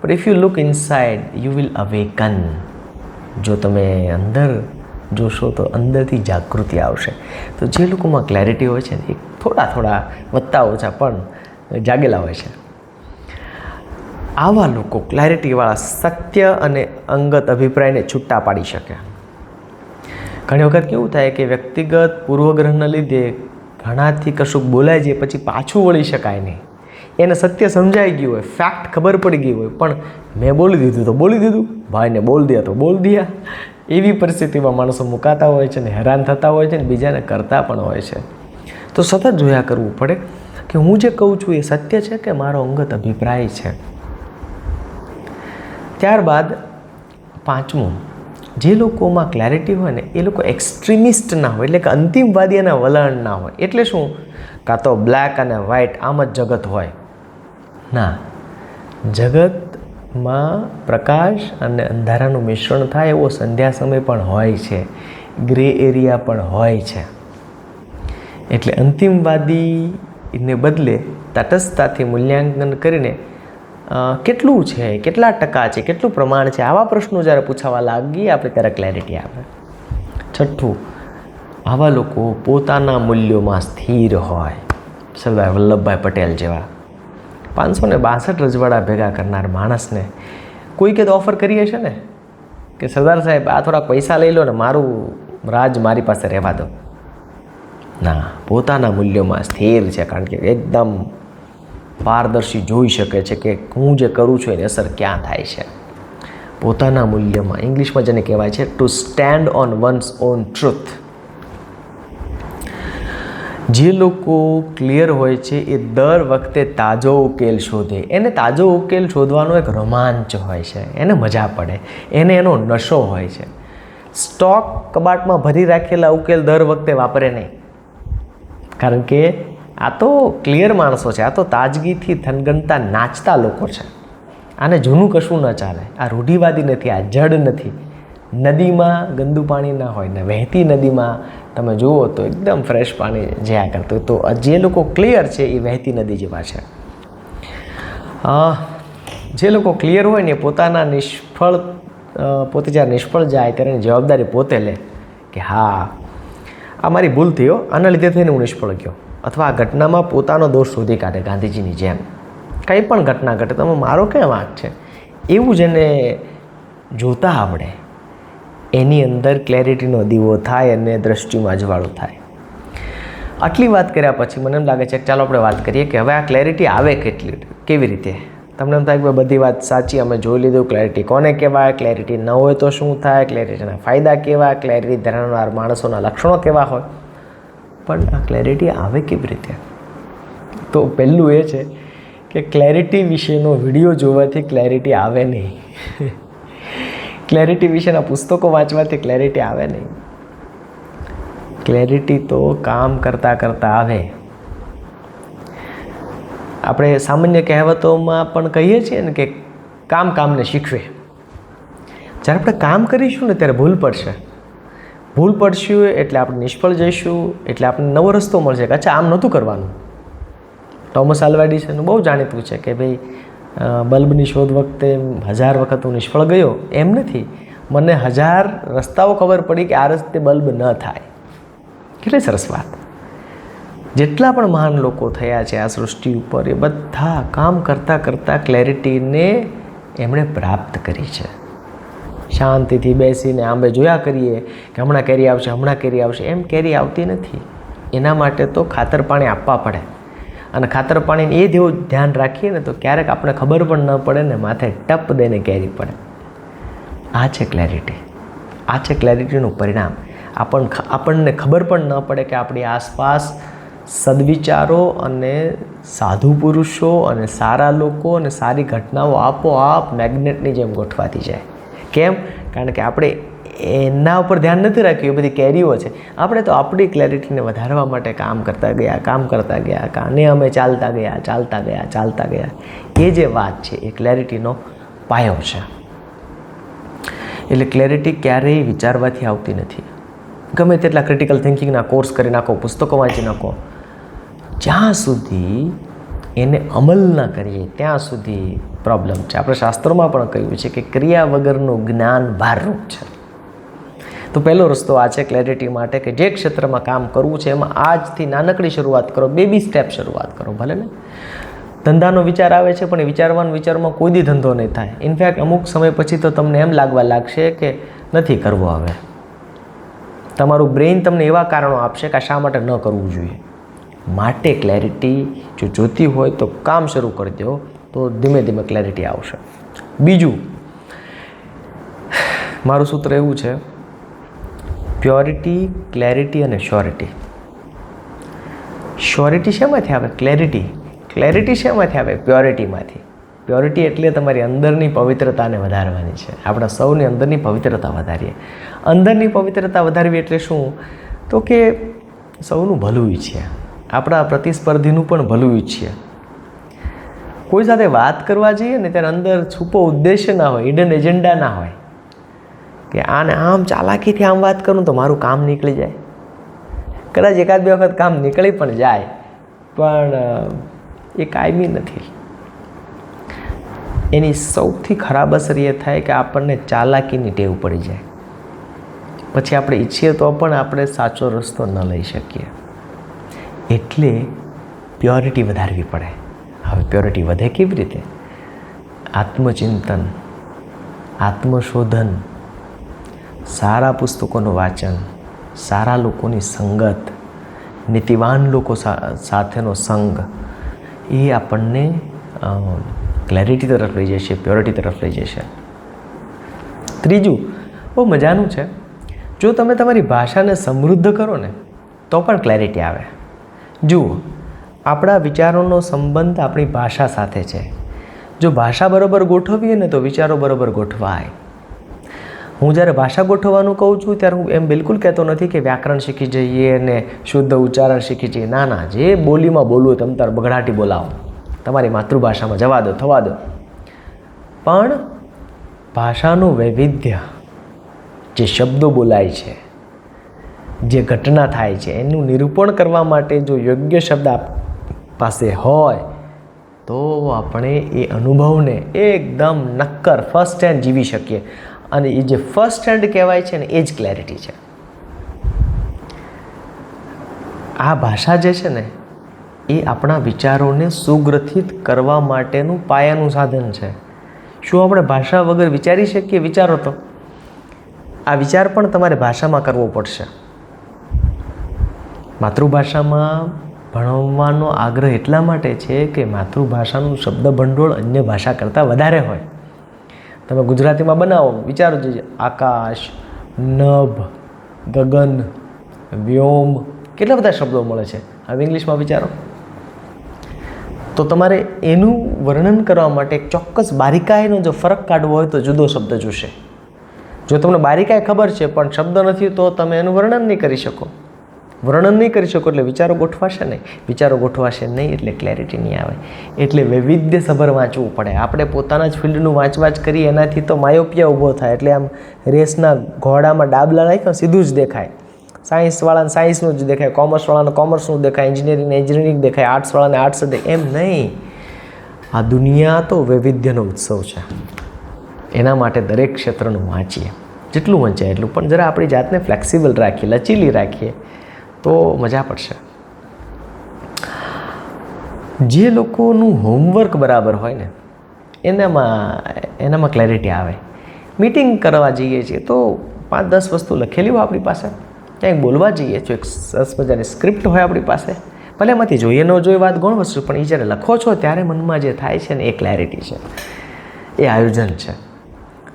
but if you look inside you will awaken. જો તમે અંદર જોશો તો અંદરથી જાગૃતિ આવશે. તો જે લોકોમાં ક્લેરિટી હોય છે ને એ થોડા વધતા ઓછા પણ જાગેલા હોય છે. આવા લોકો, ક્લેરિટીવાળા, સત્ય અને અંગત અભિપ્રાયને છૂટા પાડી શકે. ઘણી વખત કેવું થાય કે વ્યક્તિગત પૂર્વગ્રહના લીધે ઘણાથી કશુંક બોલાય જાય પછી પાછું વળી શકાય નહીં. એને સત્ય સમજાઈ ગયું હોય, ફેક્ટ ખબર પડી ગઈ હોય, પણ મેં બોલી દીધું તો બોલી દીધું, ભાઈને બોલ દે તો બોલ દિયા. એવી પરિસ્થિતિમાં માણસો મુકાતા હોય છે ને હેરાન થતા હોય છે ને બીજાને કરતા પણ હોય છે. તો સતત જોયા કરવું પડે કે હું જે કહું છું એ સત્ય છે કે મારો અંગત અભિપ્રાય છે. ત્યારબાદ પાંચમું, જે લોકોમાં ક્લેરિટી હોય ને એ લોકો એક્સ્ટ્રીમિસ્ટ ના હોય, એટલે કે અંતિમવાદીના વલણ ના હોય. એટલે શું, કાં તો બ્લેક અને વ્હાઇટ આમ જ જગત હોય ના, જગતમાં પ્રકાશ અને અંધારાનું મિશ્રણ થાય એવો સંધ્યા સમય પણ હોય છે, ગ્રે એરિયા પણ હોય છે. એટલે અંતિમવાદીને બદલે તટસ્થતાથી મૂલ્યાંકન કરીને કેટલું છે, કેટલા ટકા છે, કેટલું પ્રમાણ છે, આવા પ્રશ્નો જ્યારે પૂછાવા લાગીએ આપણે ત્યારે ક્લેરિટી આવે. છઠ્ઠું, આવા લોકો પોતાના મૂલ્યોમાં સ્થિર હોય. સરદાર વલ્લભભાઈ પટેલ જેવા 562 રજવાડા ભેગા કરનાર માણસને કોઈ કે તો ઓફર કરીએ છે ને કે સરદાર સાહેબ આ થોડાક પૈસા લઈ લો ને મારું રાજ મારી પાસે રહેવા દો. ના, પોતાના મૂલ્યોમાં સ્થિર છે, કારણ કે એકદમ પારદર્શી જોઈ શકે છે કે હું જે કરું છું એની અસર ક્યાં થાય છે. પોતાના મૂલ્યમાં, ઇંગ્લિશમાં જેને કહેવાય છે two stand on once on truth. જે લોકો ક્લિયર હોય છે એ દર વખતે તાજો ઉકેલ શોધે. એને તાજો ઉકેલ શોધવાનો એક રોમાંચ હોય છે, એને મજા પડે, એને એનો નશો હોય છે. સ્ટોક કબાટમાં ભરી રાખેલા ઉકેલ દર વખતે વાપરે નહીં, કારણ કે આ તો ક્લિયર માણસો છે, આ તો તાજગીથી થનગનતા નાચતા લોકો છે. આને જૂનું કશું ન ચાલે. આ રૂઢિવાદી નથી, આ જડ નથી. નદીમાં ગંદુ પાણી ના હોય ને વહેતી નદીમાં તમે જુઓ તો એકદમ ફ્રેશ પાણી જ્યાં કરતું. તો જે લોકો ક્લિયર છે એ વહેતી નદી જેવા છે. જે લોકો ક્લિયર હોય ને પોતાના પોતે જ્યારે નિષ્ફળ જાય ત્યારે એની જવાબદારી પોતે લે કે હા આ મારી ભૂલ થઈ, આના લીધે થઈને હું નિષ્ફળ ગયો, અથવા આ ઘટનામાં પોતાનો દોષ શોધી કાઢે. ગાંધીજીની જેમ કંઈ પણ ઘટના ઘટે તો મારો ક્યાં વાંક છે એવું જેને જોતા આવડે એની અંદર ક્લેરિટીનો દીવો થાય અને દ્રષ્ટિમાં અજવાળું થાય. આટલી વાત કર્યા પછી મને એમ લાગે છે કે ચાલો આપણે વાત કરીએ કે હવે આ ક્લેરિટી આવે કેવી રીતે. તમને એમ થાય કે બધી વાત સાચી, અમે જોઈ લીધું ક્લેરિટી કોને કહેવાય, ક્લેરિટી ન હોય તો શું થાય, ક્લેરિટીના ફાયદા કેવા, ક્લેરિટી ધરાવનાર માણસોના લક્ષણો કેવા હોય. પણ આ ક્લેરિટી આવે કેવી રીતે? તો પહેલું એ છે કે ક્લેરિટી વિશેનો વિડીયો જોવાથી ક્લેરિટી આવે નહીં. ક્લેરિટી વિશેના પુસ્તકો વાંચવાથી ક્લેરિટી આવે નહીં. ક્લેરિટી તો કામ કરતાં કરતાં આવે. આપણે સામાન્ય કહેવતોમાં પણ કહીએ છીએ ને કે કામને શીખવે. જ્યારે આપણે કામ કરીશું ને ત્યારે ભૂલ પડશે એટલે આપણે નિષ્ફળ જઈશું, એટલે આપણને નવો રસ્તો મળશે કે અચ્છા આમ નહોતું કરવાનું. ટોમસ આલ્વા એડિસનનું બહુ જાણીતું છે કે ભાઈ બલ્બની શોધ વખતે 1000 વખત હું નિષ્ફળ ગયો, એમ નથી, મને 1000 રસ્તાઓ ખબર પડી કે આ રસ્તે બલ્બ ન થાય. કેટલી સરસ વાત. જેટલા પણ મહાન લોકો થયા છે આ સૃષ્ટિ ઉપર, એ બધા કામ કરતાં કરતાં ક્લેરિટીને એમણે પ્રાપ્ત કરી છે. શાંતિથી બેસીને આંબે જોયા કરીએ કે હમણાં કેરી આવશે, એમ કેરી આવતી નથી. એના માટે તો ખાતર પાણી આપવા પડે, અને ખાતર પાણીને એ જેવું ધ્યાન રાખીએ ને તો ક્યારેક આપણે ખબર પણ ન પડે ને માથે ટપ દઈને કેરી પડે. આ છે ક્લેરિટી. આ છે ક્લેરિટીનું પરિણામ. આપણને ખબર પણ ન પડે કે આપણી આસપાસ સદવિચારો અને સાધુ પુરુષો અને સારા લોકો અને સારી ઘટનાઓ આપોઆપ મેગ્નેટની જેમ ગોઠવાતી જાય. કેમ? કારણ કે આપણે એના ઉપર ધ્યાન નથી રાખ્યું, એ બધી કેરીઓ છે. આપણે તો આપણી ક્લેરિટીને વધારવા માટે કામ કરતા ગયા અને અમે ચાલતા ગયા. એ જે વાત છે એ ક્લેરિટીનો પાયો છે. એટલે ક્લેરિટી ક્યારેય વિચારવાથી આવતી નથી. ગમે તેટલા ક્રિટિકલ થિંકિંગના કોર્સ કરી નાખો, પુસ્તકો વાંચી નાખો, જ્યાં સુધી એને અમલ ન કરીએ ત્યાં સુધી પ્રોબ્લેમ છે. આપણે શાસ્ત્રોમાં પણ કહ્યું છે કે ક્રિયા વગરનું જ્ઞાન ભારરૂપ છે. તો પહેલો રસ્તો આ છે ક્લેરિટી માટે કે જે ક્ષેત્રમાં કામ કરવું છે એમાં આજથી નાનકડી શરૂઆત કરો, બેબી સ્ટેપ શરૂઆત કરો. ભલે ને ધંધાનો વિચાર આવે છે, પણ એ વિચારમાં કોઈ દી ધંધો નહીં થાય. ઇનફેક્ટ અમુક સમય પછી તો તમને એમ લાગવા લાગશે કે નથી કરવો. હવે તમારું બ્રેઇન તમને એવા કારણો આપશે કે શા માટે ન કરવું જોઈએ. માટે ક્લેરિટી જો જોતી હોય તો કામ શરૂ કરી દો, તો ધીમે ધીમે ક્લેરિટી આવશે. બીજું મારું સૂત્ર એવું છે, પ્યોરિટી, ક્લેરિટી અને શ્યોરિટી. શ્યોરિટી શેમાંથી આવે? ક્લેરિટી શેમાંથી આવે? પ્યોરિટીમાંથી. પ્યોરિટી એટલે તમારી અંદરની પવિત્રતાને વધારવાની છે. આપણા સૌની અંદરની પવિત્રતા વધારીએ. અંદરની પવિત્રતા વધારવી એટલે શું? તો કે સૌનું ભલું ઈચ્છીએ, આપણા પ્રતિસ્પર્ધીનું પણ ભલું ઈચ્છીએ. કોઈ સાથે વાત કરવા જઈએ ને ત્યારે અંદર છુપો ઉદ્દેશ્ય ના હોય, હિડન એજન્ડા ના હોય કે આને આમ ચાલાકીથી આમ વાત કરું તો મારું કામ નીકળી જાય. કદાચ એકાદ બે વખત કામ નીકળી પણ જાય, પણ એ કાયમી નથી. એની સૌથી ખરાબ અસર એ થાય કે આપણને ચાલાકીની ટેવ પડી જાય. પછી આપણે ઈચ્છીએ તો પણ આપણે સાચો રસ્તો ન લઈ શકીએ. એટલે પ્યોરિટી વધારવી પડે. હવે પ્યોરિટી વધે કેવી રીતે? આત્મચિંતન, આત્મશોધન, સારા પુસ્તકોનું વાંચન, સારા લોકોની સંગત, નીતિવાન લોકો સાથેનો સંગ, એ આપણને ક્લેરિટી તરફ લઈ જશે, પ્યોરિટી તરફ લઈ જશે. ત્રીજું બહુ મજાનું છે, જો તમે તમારી ભાષાને સમૃદ્ધ કરો ને તો પણ ક્લેરિટી આવે. જુઓ, આપણા વિચારોનો સંબંધ આપણી ભાષા સાથે છે. જો ભાષા બરાબર ગોઠવીએ ને તો વિચારો બરાબર ગોઠવાય. હું જ્યારે ભાષા ગોઠવવાનું કહું છું ત્યારે હું એમ બિલકુલ કહેતો નથી કે વ્યાકરણ શીખી જઈએ અને શુદ્ધ ઉચ્ચારણ શીખી જઈએ. ના, જે બોલીમાં બોલવું તમે તાર બગડાટી બોલાવો, તમારી માતૃભાષામાં જવા દો, થવા દો. પણ ભાષાનું વૈવિધ્ય, જે શબ્દો બોલાય છે, જે ઘટના થાય છે, એનું નિરૂપણ કરવા માટે જો યોગ્ય શબ્દ પાસે હોય તો આપણે એ અનુભવને એકદમ નક્કર ફર્સ્ટ હેન્ડ જીવી શકીએ. અને એ જે ફર્સ્ટ હેન્ડ કહેવાય છે ને એ જ ક્લેરિટી છે. આ ભાષા જે છે ને એ આપણા વિચારોને સુગ્રથિત કરવા માટેનું પાયાનું સાધન છે. શું આપણે ભાષા વગર વિચારી શકીએ? વિચારો તો. આ વિચાર પણ તમારે ભાષામાં કરવો પડશે. માતૃભાષામાં ભણવાનો આગ્રહ એટલા માટે છે કે માતૃભાષાનું શબ્દ ભંડોળ અન્ય ભાષા કરતાં વધારે હોય. તમે ગુજરાતીમાં બનાવો, વિચારો જોઈએ, આકાશ, નભ, ગગન, વ્યોમ, કેટલા બધા શબ્દો મળે છે. હવે ઇંગ્લિશમાં વિચારો તો તમારે એનું વર્ણન કરવા માટે એક ચોક્કસ બારીકાઈનો જો ફરક કાઢવો હોય તો જુદો શબ્દ જોશે. જો તમને બારીકાઈ ખબર છે પણ શબ્દ નથી તો તમે એનું વર્ણન નહીં કરી શકો. વર્ણન નહીં કરી શકો એટલે વિચારો ગોઠવાશે નહીં, વિચારો ગોઠવાશે નહીં એટલે ક્લેરિટી નહીં આવે. એટલે વૈવિધ્યસભર વાંચવું પડે. આપણે પોતાના જ ફિલ્ડનું વાંચ કરીએ એનાથી તો માયોપિયા ઊભો થાય. એટલે આમ રેસના ઘોડામાં ડાબલા નાખ્યો સીધું જ દેખાય. સાયન્સવાળાને સાયન્સનું જ દેખાય, કોમર્સવાળાને કોમર્સનું દેખાય, એન્જિનિયરિંગને એન્જિનિયરિંગ દેખાય, આર્ટ્સવાળાને આર્ટ્સ દેખાય. એમ નહીં. આ દુનિયા તો વૈવિધ્યનો ઉત્સવ છે. એના માટે દરેક ક્ષેત્રનું વાંચીએ, જેટલું વંચાય એટલું. પણ જરા આપણી જાતને ફ્લેક્સિબલ રાખીએ, લચીલી રાખીએ તો મજા પડશે. જે લોકોનું હોમવર્ક બરાબર હોય ને એનામાં ક્લેરિટી આવે. મિટિંગ કરવા જઈએ છીએ તો 5-10 વસ્તુ લખેલી હોય આપણી પાસે. ક્યાંક બોલવા જઈએ તો એક સરસ મજાની સ્ક્રિપ્ટ હોય આપણી પાસે. ભલે એમાંથી જોઈએ ન જોઈએ વાત ગૌણ વસ્તુ, પણ એ જ્યારે લખો છો ત્યારે મનમાં જે થાય છે ને એ ક્લેરિટી છે, એ આયોજન છે.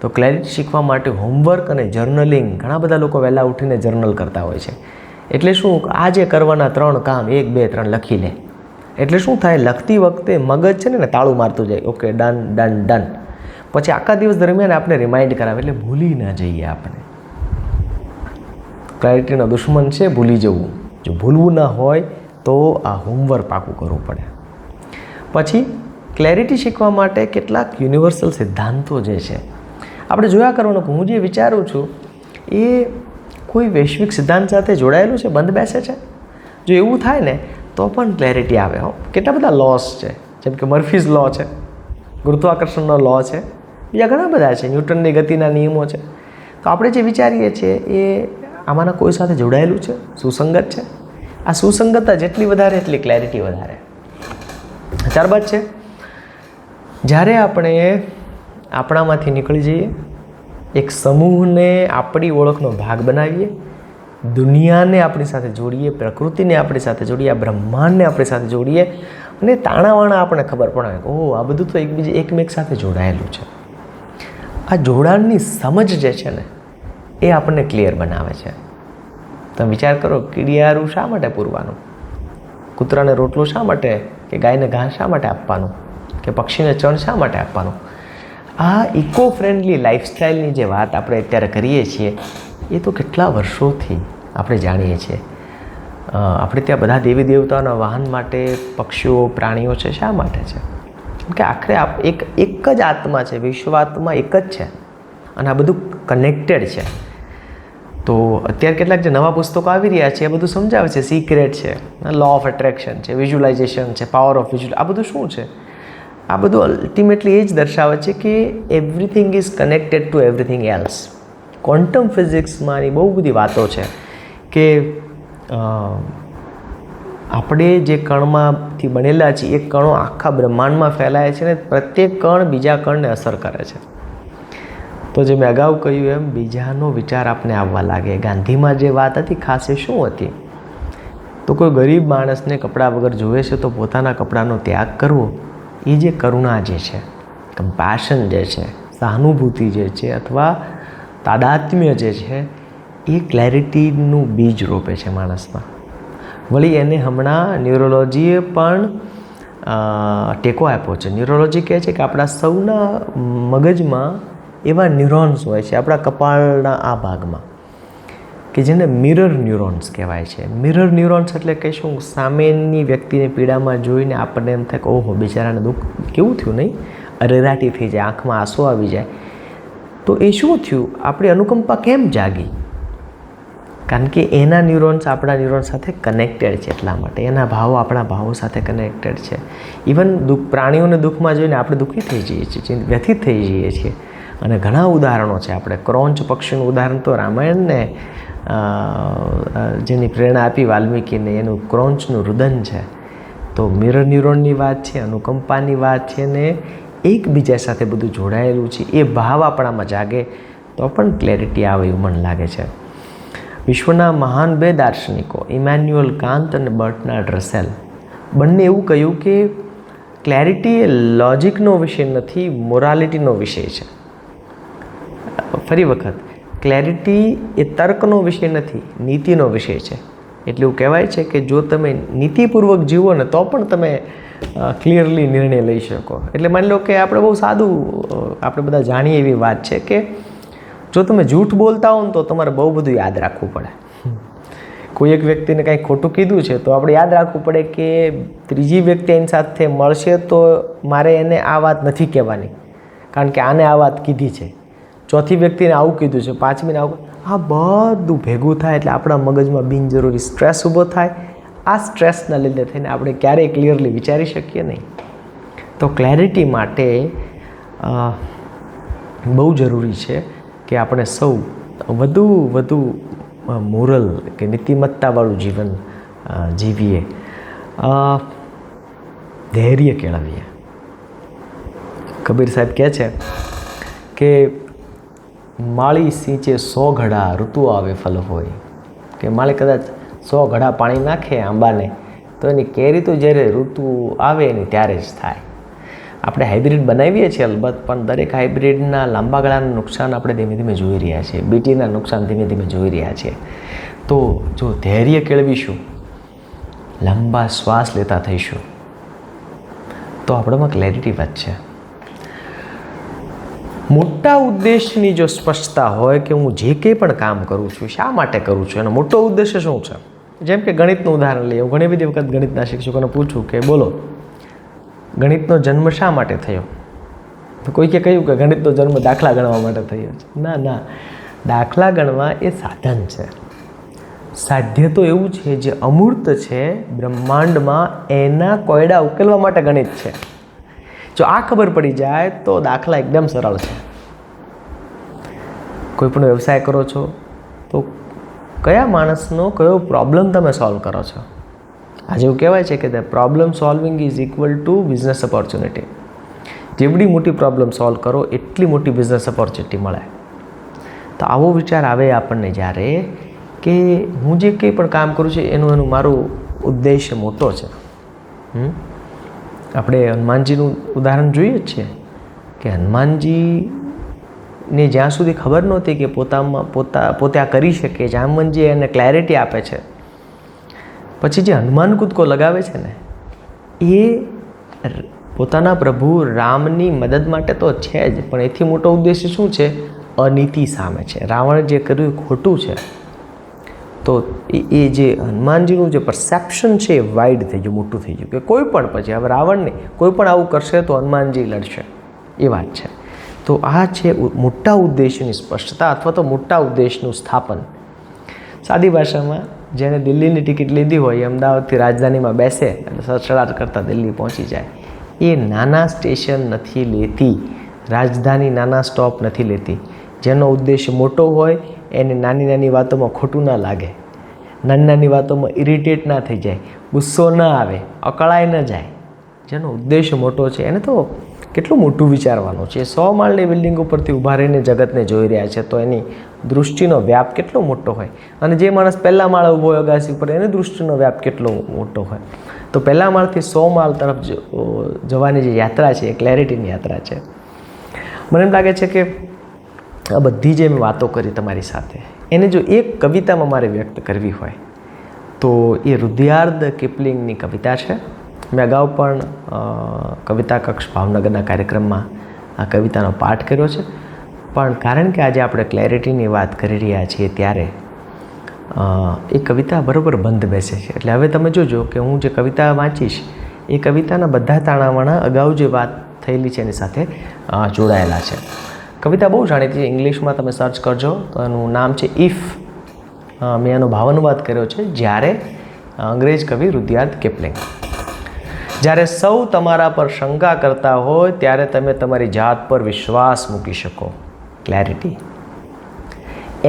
તો ક્લેરિટી શીખવા માટે હોમવર્ક અને જર્નલિંગ, ઘણા બધા લોકો વહેલા ઉઠીને જર્નલ કરતા હોય છે. એટલે શું, આજે કરવાના 3 કામ 1, 2, 3 લખી લે. એટલે શું થાય, લખતી વખતે મગજ છે ને તાળું મારતું જાય. Okay, done done done. પછી આખા દિવસ દરમિયાન આપણે રિમાઇન્ડ કરાવે એટલે ભૂલી ના જઈએ. આપણે ક્લેરિટીનો દુશ્મન છે ભૂલી જવું. જો ભૂલવું ના હોય તો આ હોમવર્ક પાકું કરવું પડે. પછી ક્લેરિટી શીખવા માટે કેટલાક યુનિવર્સલ સિદ્ધાંતો જે છે આપણે જોયા કરવાનું. હું જે વિચારું છું એ કોઈ વૈશ્વિક સિદ્ધાંત સાથે જોડાયેલું છે, બંધ બેસે છે. જો એવું થાય ને તો પણ ક્લેરિટી આવે. કેટલા બધા લોસ છે, જેમ કે મર્ફીઝ લો છે, ગુરુત્વાકર્ષણનો લો છે, બીજા ઘણા બધા છે, ન્યૂટનની ગતિના નિયમો છે. તો આપણે જે વિચારીએ છીએ એ આમાંના કોઈ સાથે જોડાયેલું છે, સુસંગત છે. આ સુસંગતતા જેટલી વધારે એટલી ક્લેરિટી વધારે. ત્યારબાદ છે જ્યારે આપણે આપણામાંથી નીકળી જઈએ, એક સમૂહને આપણી ઓળખનો ભાગ બનાવીએ, દુનિયાને આપણી સાથે જોડીએ, પ્રકૃતિને આપણી સાથે જોડીએ, આ બ્રહ્માંડને આપણી સાથે જોડીએ અને તાણાવાણા આપણે ખબર પડે કે ઓહ, આ બધું તો એકમેક સાથે જોડાયેલું છે. આ જોડાણની સમજ જે છે ને એ આપણને ક્લિયર બનાવે છે. તમે વિચાર કરો, કીડિયારું શા માટે પૂરવાનું, કૂતરાને રોટલો શા માટે, કે ગાયને ઘાસ શા માટે આપવાનું, કે પક્ષીને ચણ શા માટે આપવાનું. આ ઇકો ફ્રેન્ડલી લાઈફસ્ટાઈલની જે વાત આપણે અત્યારે કરીએ છીએ એ તો કેટલા વર્ષોથી આપણે જાણીએ છીએ. આપણે ત્યાં બધા દેવી દેવતાઓના વાહન માટે પક્ષીઓ, પ્રાણીઓ છે. શા માટે છે? કેમ કે આખરે એક જ આત્મા છે, વિશ્વાત્મા એક જ છે અને આ બધું કનેક્ટેડ છે. તો અત્યારે કેટલાક જે નવા પુસ્તકો આવી રહ્યા છે એ બધું સમજાવે છે. સિક્રેટ છે, લો ઓફ એટ્રેક્શન છે, વિઝ્યુલાઇઝેશન છે, પાવર ઓફ વિઝ્યુઅલ. આ બધું શું છે? આ બધું અલ્ટિમેટલી એ જ દર્શાવે છે કે everything is connected to everything else. Quantum ફિઝિક્સમાંની બહુ બધી વાતો છે કે આપણે જે કણમાંથી બનેલા છીએ એ કણો આખા બ્રહ્માંડમાં ફેલાય છે ને પ્રત્યેક કણ બીજા કણને અસર કરે છે. તો જે મેં અગાઉ કહ્યું એમ બીજાનો વિચાર આપણે આવવા લાગે. ગાંધીમાં જે વાત હતી ખાસ એ શું હતી? તો કોઈ ગરીબ માણસને કપડાં વગર જોવે છે તો પોતાના કપડાનો ત્યાગ કરવો, એ જે કરુણા જે છે, કમ્પેશન જે છે, સહાનુભૂતિ જે છે અથવા તાદાત્મ્ય જે છે એ ક્લેરિટીનું બીજ રોપે છે માણસમાં. વળી એને હમણાં ન્યુરોલોજીએ પણ ટેકો આપ્યો છે. ન્યુરોલોજી કહે છે કે આપણા સૌના મગજમાં એવા ન્યુરોન્સ હોય છે આપણા કપાળના આ ભાગમાં કે જેને મિરર ન્યુરોન્સ કહેવાય છે. મિરર ન્યુરોન્સ એટલે કે શું, સામેની વ્યક્તિને પીડામાં જોઈને આપણને એમ થાય કે ઓહો બિચારાને દુઃખ કેવું થયું, નહીં અરેરાટી થઈ જાય, આંખમાં આંસુ આવી જાય. તો એ શું થયું, આપણી અનુકંપા કેમ જાગી? કારણ કે એના ન્યુરોન્સ આપણા ન્યુરોન્સ સાથે કનેક્ટેડ છે. એટલા માટે એના ભાવો આપણા ભાવો સાથે કનેક્ટેડ છે. ઇવન પ્રાણીઓને દુઃખમાં જોઈને આપણે દુઃખી થઈ જઈએ છીએ, વ્યથિત થઈ જઈએ છીએ. અને ઘણા ઉદાહરણો છે. આપણે ક્રોંચ પક્ષીનું ઉદાહરણ તો રામાયણને જેની પ્રેરણા આપી વાલ્મીકીને, એનું ક્રોંચનું રુદન છે. તો મિરર ન્યુરોનની વાત છે, અનુકંપાની વાત છે ને એકબીજા સાથે બધું જોડાયેલું છે. એ ભાવ આપણામાં જાગે તો પણ ક્લેરિટી આવે એવું મને લાગે છે. વિશ્વના મહાન 2 દાર્શનિકો ઇમાન્યુઅલ કાન્ટ અને બર્ટનાર્ડ રસેલ બંને એવું કહ્યું કે ક્લેરિટી એ લોજિકનો વિષય નથી, મોરાલિટીનો વિષય છે. ફરી વખત, ક્લેરિટી એ તર્કનો વિષય નથી, નીતિનો વિષય છે. એટલે એવું કહેવાય છે કે જો તમે નીતિપૂર્વક જીવો ને તો પણ તમે ક્લિયરલી નિર્ણય લઈ શકો. એટલે માની લો કે આપણે બહુ સાદું આપણે બધા જાણીએ એવી વાત છે કે જો તમે જૂઠ બોલતા હો ને તો તમારે બહુ બધું યાદ રાખવું પડે. કોઈ એક વ્યક્તિને કંઈ ખોટું કીધું છે તો આપણે યાદ રાખવું પડે કે ત્રીજી વ્યક્તિ એની સાથે મળશે તો મારે એને આ વાત નથી કહેવાની, કારણ કે આને આ વાત કીધી છે. ચોથી વ્યક્તિને આવું કીધું છે, પાંચમીને આવું. આ બધું ભેગું થાય એટલે આપણા મગજમાં બિનજરૂરી સ્ટ્રેસ ઊભો થાય. આ સ્ટ્રેસના લીધે થઈને આપણે ક્યારેય ક્લિયરલી વિચારી શકીએ નહીં. તો ક્લેરિટી માટે બહુ જરૂરી છે કે આપણે સૌ વધુ મોરલ કે નીતિમત્તાવાળું જીવન જીવીએ, ધૈર્ય કેળવીએ. કબીર સાહેબ કહે છે કે માળી સિંચે 100 ઘડા ઋતુ આવે ફલ હોય. કે માળી કદાચ 100 ઘડા પાણી નાખે આંબાને તો એની કેરી તો જ્યારે ઋતુ આવે એની ત્યારે જ થાય. આપણે હાઇબ્રિડ બનાવીએ છીએ અલબત્ત, પણ દરેક હાઇબ્રિડના લાંબા ગાળાનું નુકસાન આપણે ધીમે ધીમે જોઈ રહ્યા છીએ. બીટીના નુકસાન ધીમે ધીમે જોઈ રહ્યા છીએ. તો જો ધૈર્ય કેળવીશું, લાંબા શ્વાસ લેતા થઈશું તો આપણામાં ક્લેરિટી વધશે. મોટા ઉદ્દેશની જો સ્પષ્ટતા હોય કે હું જે કંઈ પણ કામ કરું છું શા માટે કરું છું, એનો મોટો ઉદ્દેશ્ય શું છે. જેમ કે ગણિતનું ઉદાહરણ લઈએ. હું ઘણી બધી વખત ગણિતના શિક્ષકોને પૂછું કે બોલો ગણિતનો જન્મ શા માટે થયો? તો કોઈકે કહ્યું કે ગણિતનો જન્મ દાખલા ગણવા માટે થયો છે. ના, દાખલા ગણવા એ સાધન છે. સાધ્ય તો એવું છે જે અમૂર્ત છે બ્રહ્માંડમાં, એના કોયડા ઉકેલવા માટે ગણિત છે. જો આ ખબર પડી જાય તો દાખલા એકદમ સરળ છે. કોઈ પણ વ્યવસાય કરો છો તો કયા માણસનો કયો પ્રોબ્લેમ તમે સોલ્વ કરો છો? આજે એવું કહેવાય છે કે the problem solving is equal to business opportunity. જેવડી મોટી પ્રોબ્લેમ સોલ્વ કરો એટલી મોટી બિઝનેસ ઓપોર્ચ્યુનિટી મળે. તો આવો વિચાર આવે આપણને જ્યારે કે હું જે કંઈ પણ કામ કરું છું એનું મારું ઉદ્દેશ્ય મોટો છે. આપણે હનુમાનજીનું ઉદાહરણ જોઈએ જ છીએ કે હનુમાનજીને જ્યાં સુધી ખબર નહોતી કે પોતે આ કરી શકે, જામવંતજી એને ક્લેરિટી આપે છે. પછી જે હનુમાન કૂદકો લગાવે છે ને એ પોતાના પ્રભુ રામની મદદ માટે તો છે જ, પણ એથી મોટો ઉદ્દેશ્ય શું છે? અનીતિ સામે છે. રાવણે જે કર્યું ખોટું છે. તો એ જે હનુમાનજીનું જે પરસેપ્શન છે એ વાઇડ થઈ ગયું, મોટું થઈ ગયું કે કોઈ પણ પછી હવે રાવણ નહીં, કોઈ પણ આવું કરશે તો હનુમાનજી લડશે, એ વાત છે. તો આ છે મોટા ઉદ્દેશ્યની સ્પષ્ટતા અથવા તો મોટા ઉદ્દેશનું સ્થાપન. સાદી ભાષામાં જેણે દિલ્હીની ટિકિટ લીધી હોય એ અમદાવાદથી રાજધાનીમાં બેસે એટલે સડસડાટ કરતાં દિલ્હી પહોંચી જાય. એ નાના સ્ટેશન નથી લેતી, રાજધાની નાના સ્ટોપ નથી લેતી. જેનો ઉદ્દેશ્ય મોટો હોય એને નાની નાની વાતોમાં ખોટું ના લાગે, નાની નાની વાતોમાં ઇરિટેટ ના થઈ જાય, ગુસ્સો ના આવે, અકળાઈ ન જાય. જેનો ઉદ્દેશ્ય મોટો છે એને તો કેટલું મોટું વિચારવાનું છે. 100 માળની બિલ્ડિંગ ઉપરથી ઊભા રહીને જગતને જોઈ રહ્યા છે તો એની દૃષ્ટિનો વ્યાપ કેટલો મોટો હોય. અને જે માણસ પહેલા માળે ઊભો હોય અગાસી ઉપર એની દૃષ્ટિનો વ્યાપ કેટલો મોટો હોય. તો પહેલા માળથી 100 માળ તરફ જવાની જે યાત્રા છે એ ક્લેરિટીની યાત્રા છે. મને એમ લાગે છે કે આ બધી જે મેં વાતો કરી તમારી સાથે એને જો એક કવિતામાં મારે વ્યક્ત કરવી હોય તો એ રુદિયાર્દ કિપલિંગની કવિતા છે. મેં અગાઉ પણ કવિતા કક્ષ ભાવનગરના કાર્યક્રમમાં આ કવિતાનો પાઠ કર્યો છે. પણ કારણ કે આજે આપણે ક્લેરિટીની વાત કરી રહ્યા છીએ ત્યારે એ કવિતા બરાબર બંધ બેસે છે. એટલે હવે તમે જોજો કે હું જે કવિતા વાંચીશ એ કવિતાના બધા તાણાવાણા અગાઉ જે વાત થયેલી છે એની સાથે જોડાયેલા છે. કવિતા બહુ જાણીતી છે. ઇંગ્લિશમાં તમે સર્ચ કરજો તો એનું નામ છે ઇફ. મેં એનો ભાવાનુવાદ કર્યો છે જ્યારે અંગ્રેજ કવિ રુદિયાર્દ કિપલિંગ. જ્યારે સૌ તમારા પર શંકા કરતા હોય ત્યારે તમે તમારી જાત પર વિશ્વાસ મૂકી શકો. ક્લેરિટી.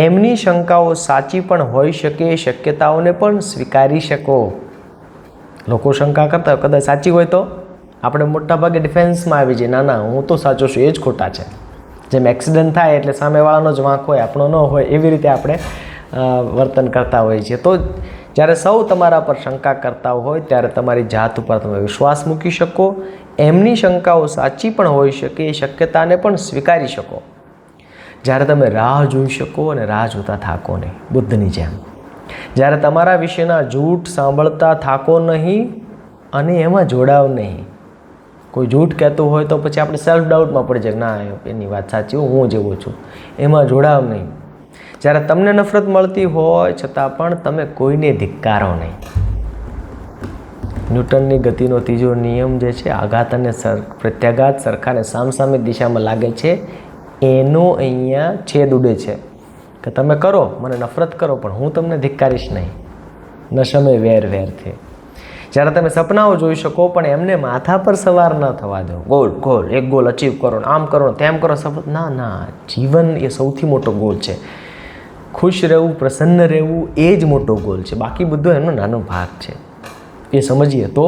એમની શંકાઓ સાચી પણ હોઈ શકે, શક્યતાઓને પણ સ્વીકારી શકો. લોકો શંકા કરતા હોય કદાચ સાચી હોય તો આપણે મોટાભાગે ડિફેન્સમાં આવી જઈએ, ના હું તો સાચો છું, એ જ ખોટા છે. જેમ એક્સિડન્ટ થાય એટલે સામેવાળાનો જ વાંક હોય, આપણો ન હોય, એવી રીતે આપણે વર્તન કરતા હોઈએ છીએ. તો જ્યારે સૌ તમારા પર શંકા કરતા હોય ત્યારે તમારી જાત ઉપર તમે વિશ્વાસ મૂકી શકો. એમની શંકાઓ સાચી પણ હોઈ શકે, એ શક્યતાને પણ સ્વીકારી શકો. જ્યારે તમે રાહ જોઈ શકો અને રાહ જોતા થાકો નહીં, બુદ્ધની જેમ. જ્યારે તમારા વિશેના જૂઠ સાંભળતા થાકો નહીં અને એમાં જોડાવ નહીં. કોઈ જૂઠ કહેતું હોય તો પછી આપણે સેલ્ફ ડાઉટમાં પડી જાય, ના એની વાત સાચી, હું જેવો છું, એમાં જોડાવ નહીં. જ્યારે તમને નફરત મળતી હોય છતાં પણ તમે કોઈને ધિક્કારો નહીં. ન્યૂટનની ગતિનો ત્રીજો નિયમ જે છે, આઘાત અને પ્રત્યાઘાત સરખાને સામસામે દિશામાં લાગે છે, એનો અહીંયા છેદ ઉડે છે કે તમે કરો, મને નફરત કરો, પણ હું તમને ધિક્કારીશ નહીં. ન સમય વેર વેરથી. જ્યારે તમે સપનાઓ જોઈ શકો પણ એમને માથા પર સવાર ન થવા દો. ગોલ એક ગોલ અચીવ કરો, આમ કરો, તેમ કરો, ના, જીવન એ સૌથી મોટો ગોલ છે. ખુશ રહેવું, પ્રસન્ન રહેવું એ જ મોટો ગોલ છે. બાકી બધો એનો નાનો ભાગ છે. એ સમજીએ તો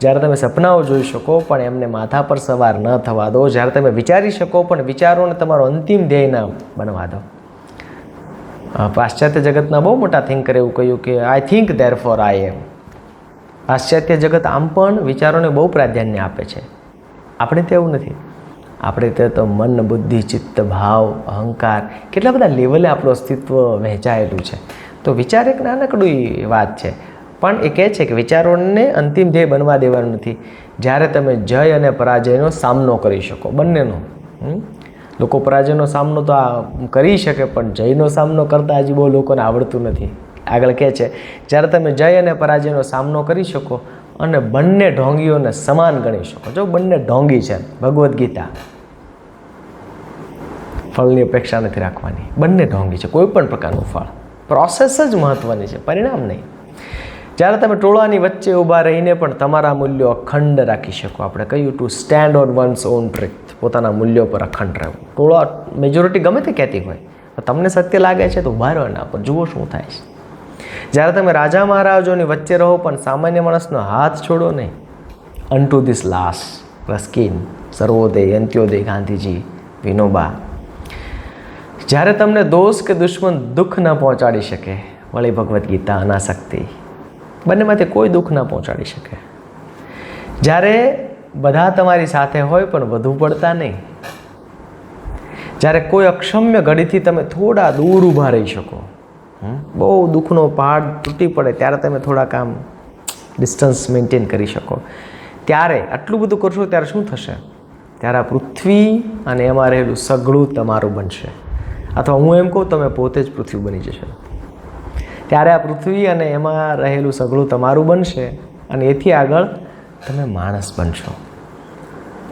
જ્યારે તમે સપનાઓ જોઈ શકો પણ એમને માથા પર સવાર ન થવા દો. જ્યારે તમે વિચારી શકો પણ વિચારોને તમારો અંતિમ ધ્યેય ન બનવા દો. પાશ્ચાત્ય જગતના બહુ મોટા થિંકરે એવું કહ્યું કે I think there four I એમ. પાશ્ચાત્ય જગત આમ પણ વિચારોને બહુ પ્રાધાન્ય આપે છે. આપણે તો એવું નથી. આપણે તે તો મન, બુદ્ધિ, ચિત્ત, ભાવ, અહંકાર, કેટલા બધા લેવલે આપણું અસ્તિત્વ વહેંચાયેલું છે. તો વિચાર એક નાનકડી વાત છે, પણ એ કહે છે કે વિચારોને અંતિમ ધ્યેય બનવા દેવાનું નથી. જ્યારે તમે જય અને પરાજયનો સામનો કરી શકો, બંનેનો. લોકો પરાજયનો સામનો તો કરી શકે, પણ જયનો સામનો કરતાં હજી બહુ લોકોને આવડતું નથી. આગળ કહે છે જ્યારે તમે જય અને પરાજયનો સામનો કરી શકો અને બંને ઢોંગીઓને સમાન ગણી શકો. જો બંને ઢોંગી છે, ભગવદ્ ગીતા, ફળની અપેક્ષા નથી રાખવાની. બંને ઢોંગી છે, કોઈ પણ પ્રકારનું ફળ. પ્રોસેસ જ મહત્ત્વની છે, પરિણામ નહીં. જ્યારે તમે ટોળાની વચ્ચે ઊભા રહીને પણ તમારા મૂલ્યો અખંડ રાખી શકો. આપણે કહ્યું two stand on once on truth, પોતાના મૂલ્યો પર અખંડ રહેવું. ટોળા મેજોરિટી ગમે તે કહેતી હોય, તમને સત્ય લાગે છે તો ઊભા રહો એના પર, જુઓ શું થાય છે. જ્યારે તમે રાજા મહારાજોની વચ્ચે રહો પણ સામાન્ય માણસનો હાથ છોડો નહીં. અનટુ ધીસ લાસ્ટ રસ્કિન, સર્વોદય, અંત્યોદય, ગાંધીજી, વિનોબા. જ્યારે તમને દોસ્ત કે દુશ્મન દુઃખ ન પહોંચાડી શકે, વળી ભગવદ્ ગીતા, અનાસક્તિ, બંનેમાંથી કોઈ દુઃખ ન પહોંચાડી શકે. જ્યારે બધા તમારી સાથે હોય પણ વધુ પડતા નહીં. જ્યારે કોઈ અક્ષમ્ય ઘડીથી તમે થોડા દૂર ઊભા રહી શકો, બહુ દુઃખનો પહાડ તૂટી પડે ત્યારે તમે થોડાક આમ ડિસ્ટન્સ મેન્ટેન કરી શકો. ત્યારે આટલું બધું કરશો ત્યારે શું થશે? ત્યારે આ પૃથ્વી અને એમાં રહેલું સઘળું તમારું બનશે. અથવા હું એમ કહું, તમે પોતે જ પૃથ્વી બની જશે. ત્યારે આ પૃથ્વી અને એમાં રહેલું સઘળું તમારું બનશે અને એથી આગળ તમે માણસ બનશો.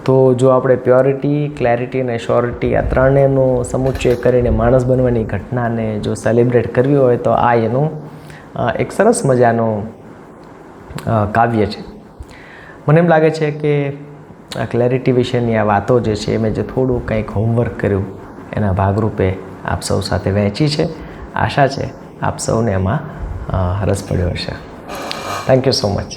તો જો આપણે પ્યોરિટી, ક્લેરિટી અને શ્યોરિટી આ ત્રણેયનો સમુચ્ચય કરીને માણસ બનવાની ઘટનાને જો સેલિબ્રેટ કરવી હોય તો આ એનું એક સરસ મજાનો કાવ્ય છે. મને એમ લાગે છે કે આ ક્લેરિટી વિશેની આ વાતો જે છે એ મેં જે થોડું કંઈક હોમવર્ક કર્યું એના ભાગરૂપે આપ સૌ સાથે વહેંચી છે. આશા છે આપ સૌને એમાં રસ પડ્યો હશે. Thank you so much.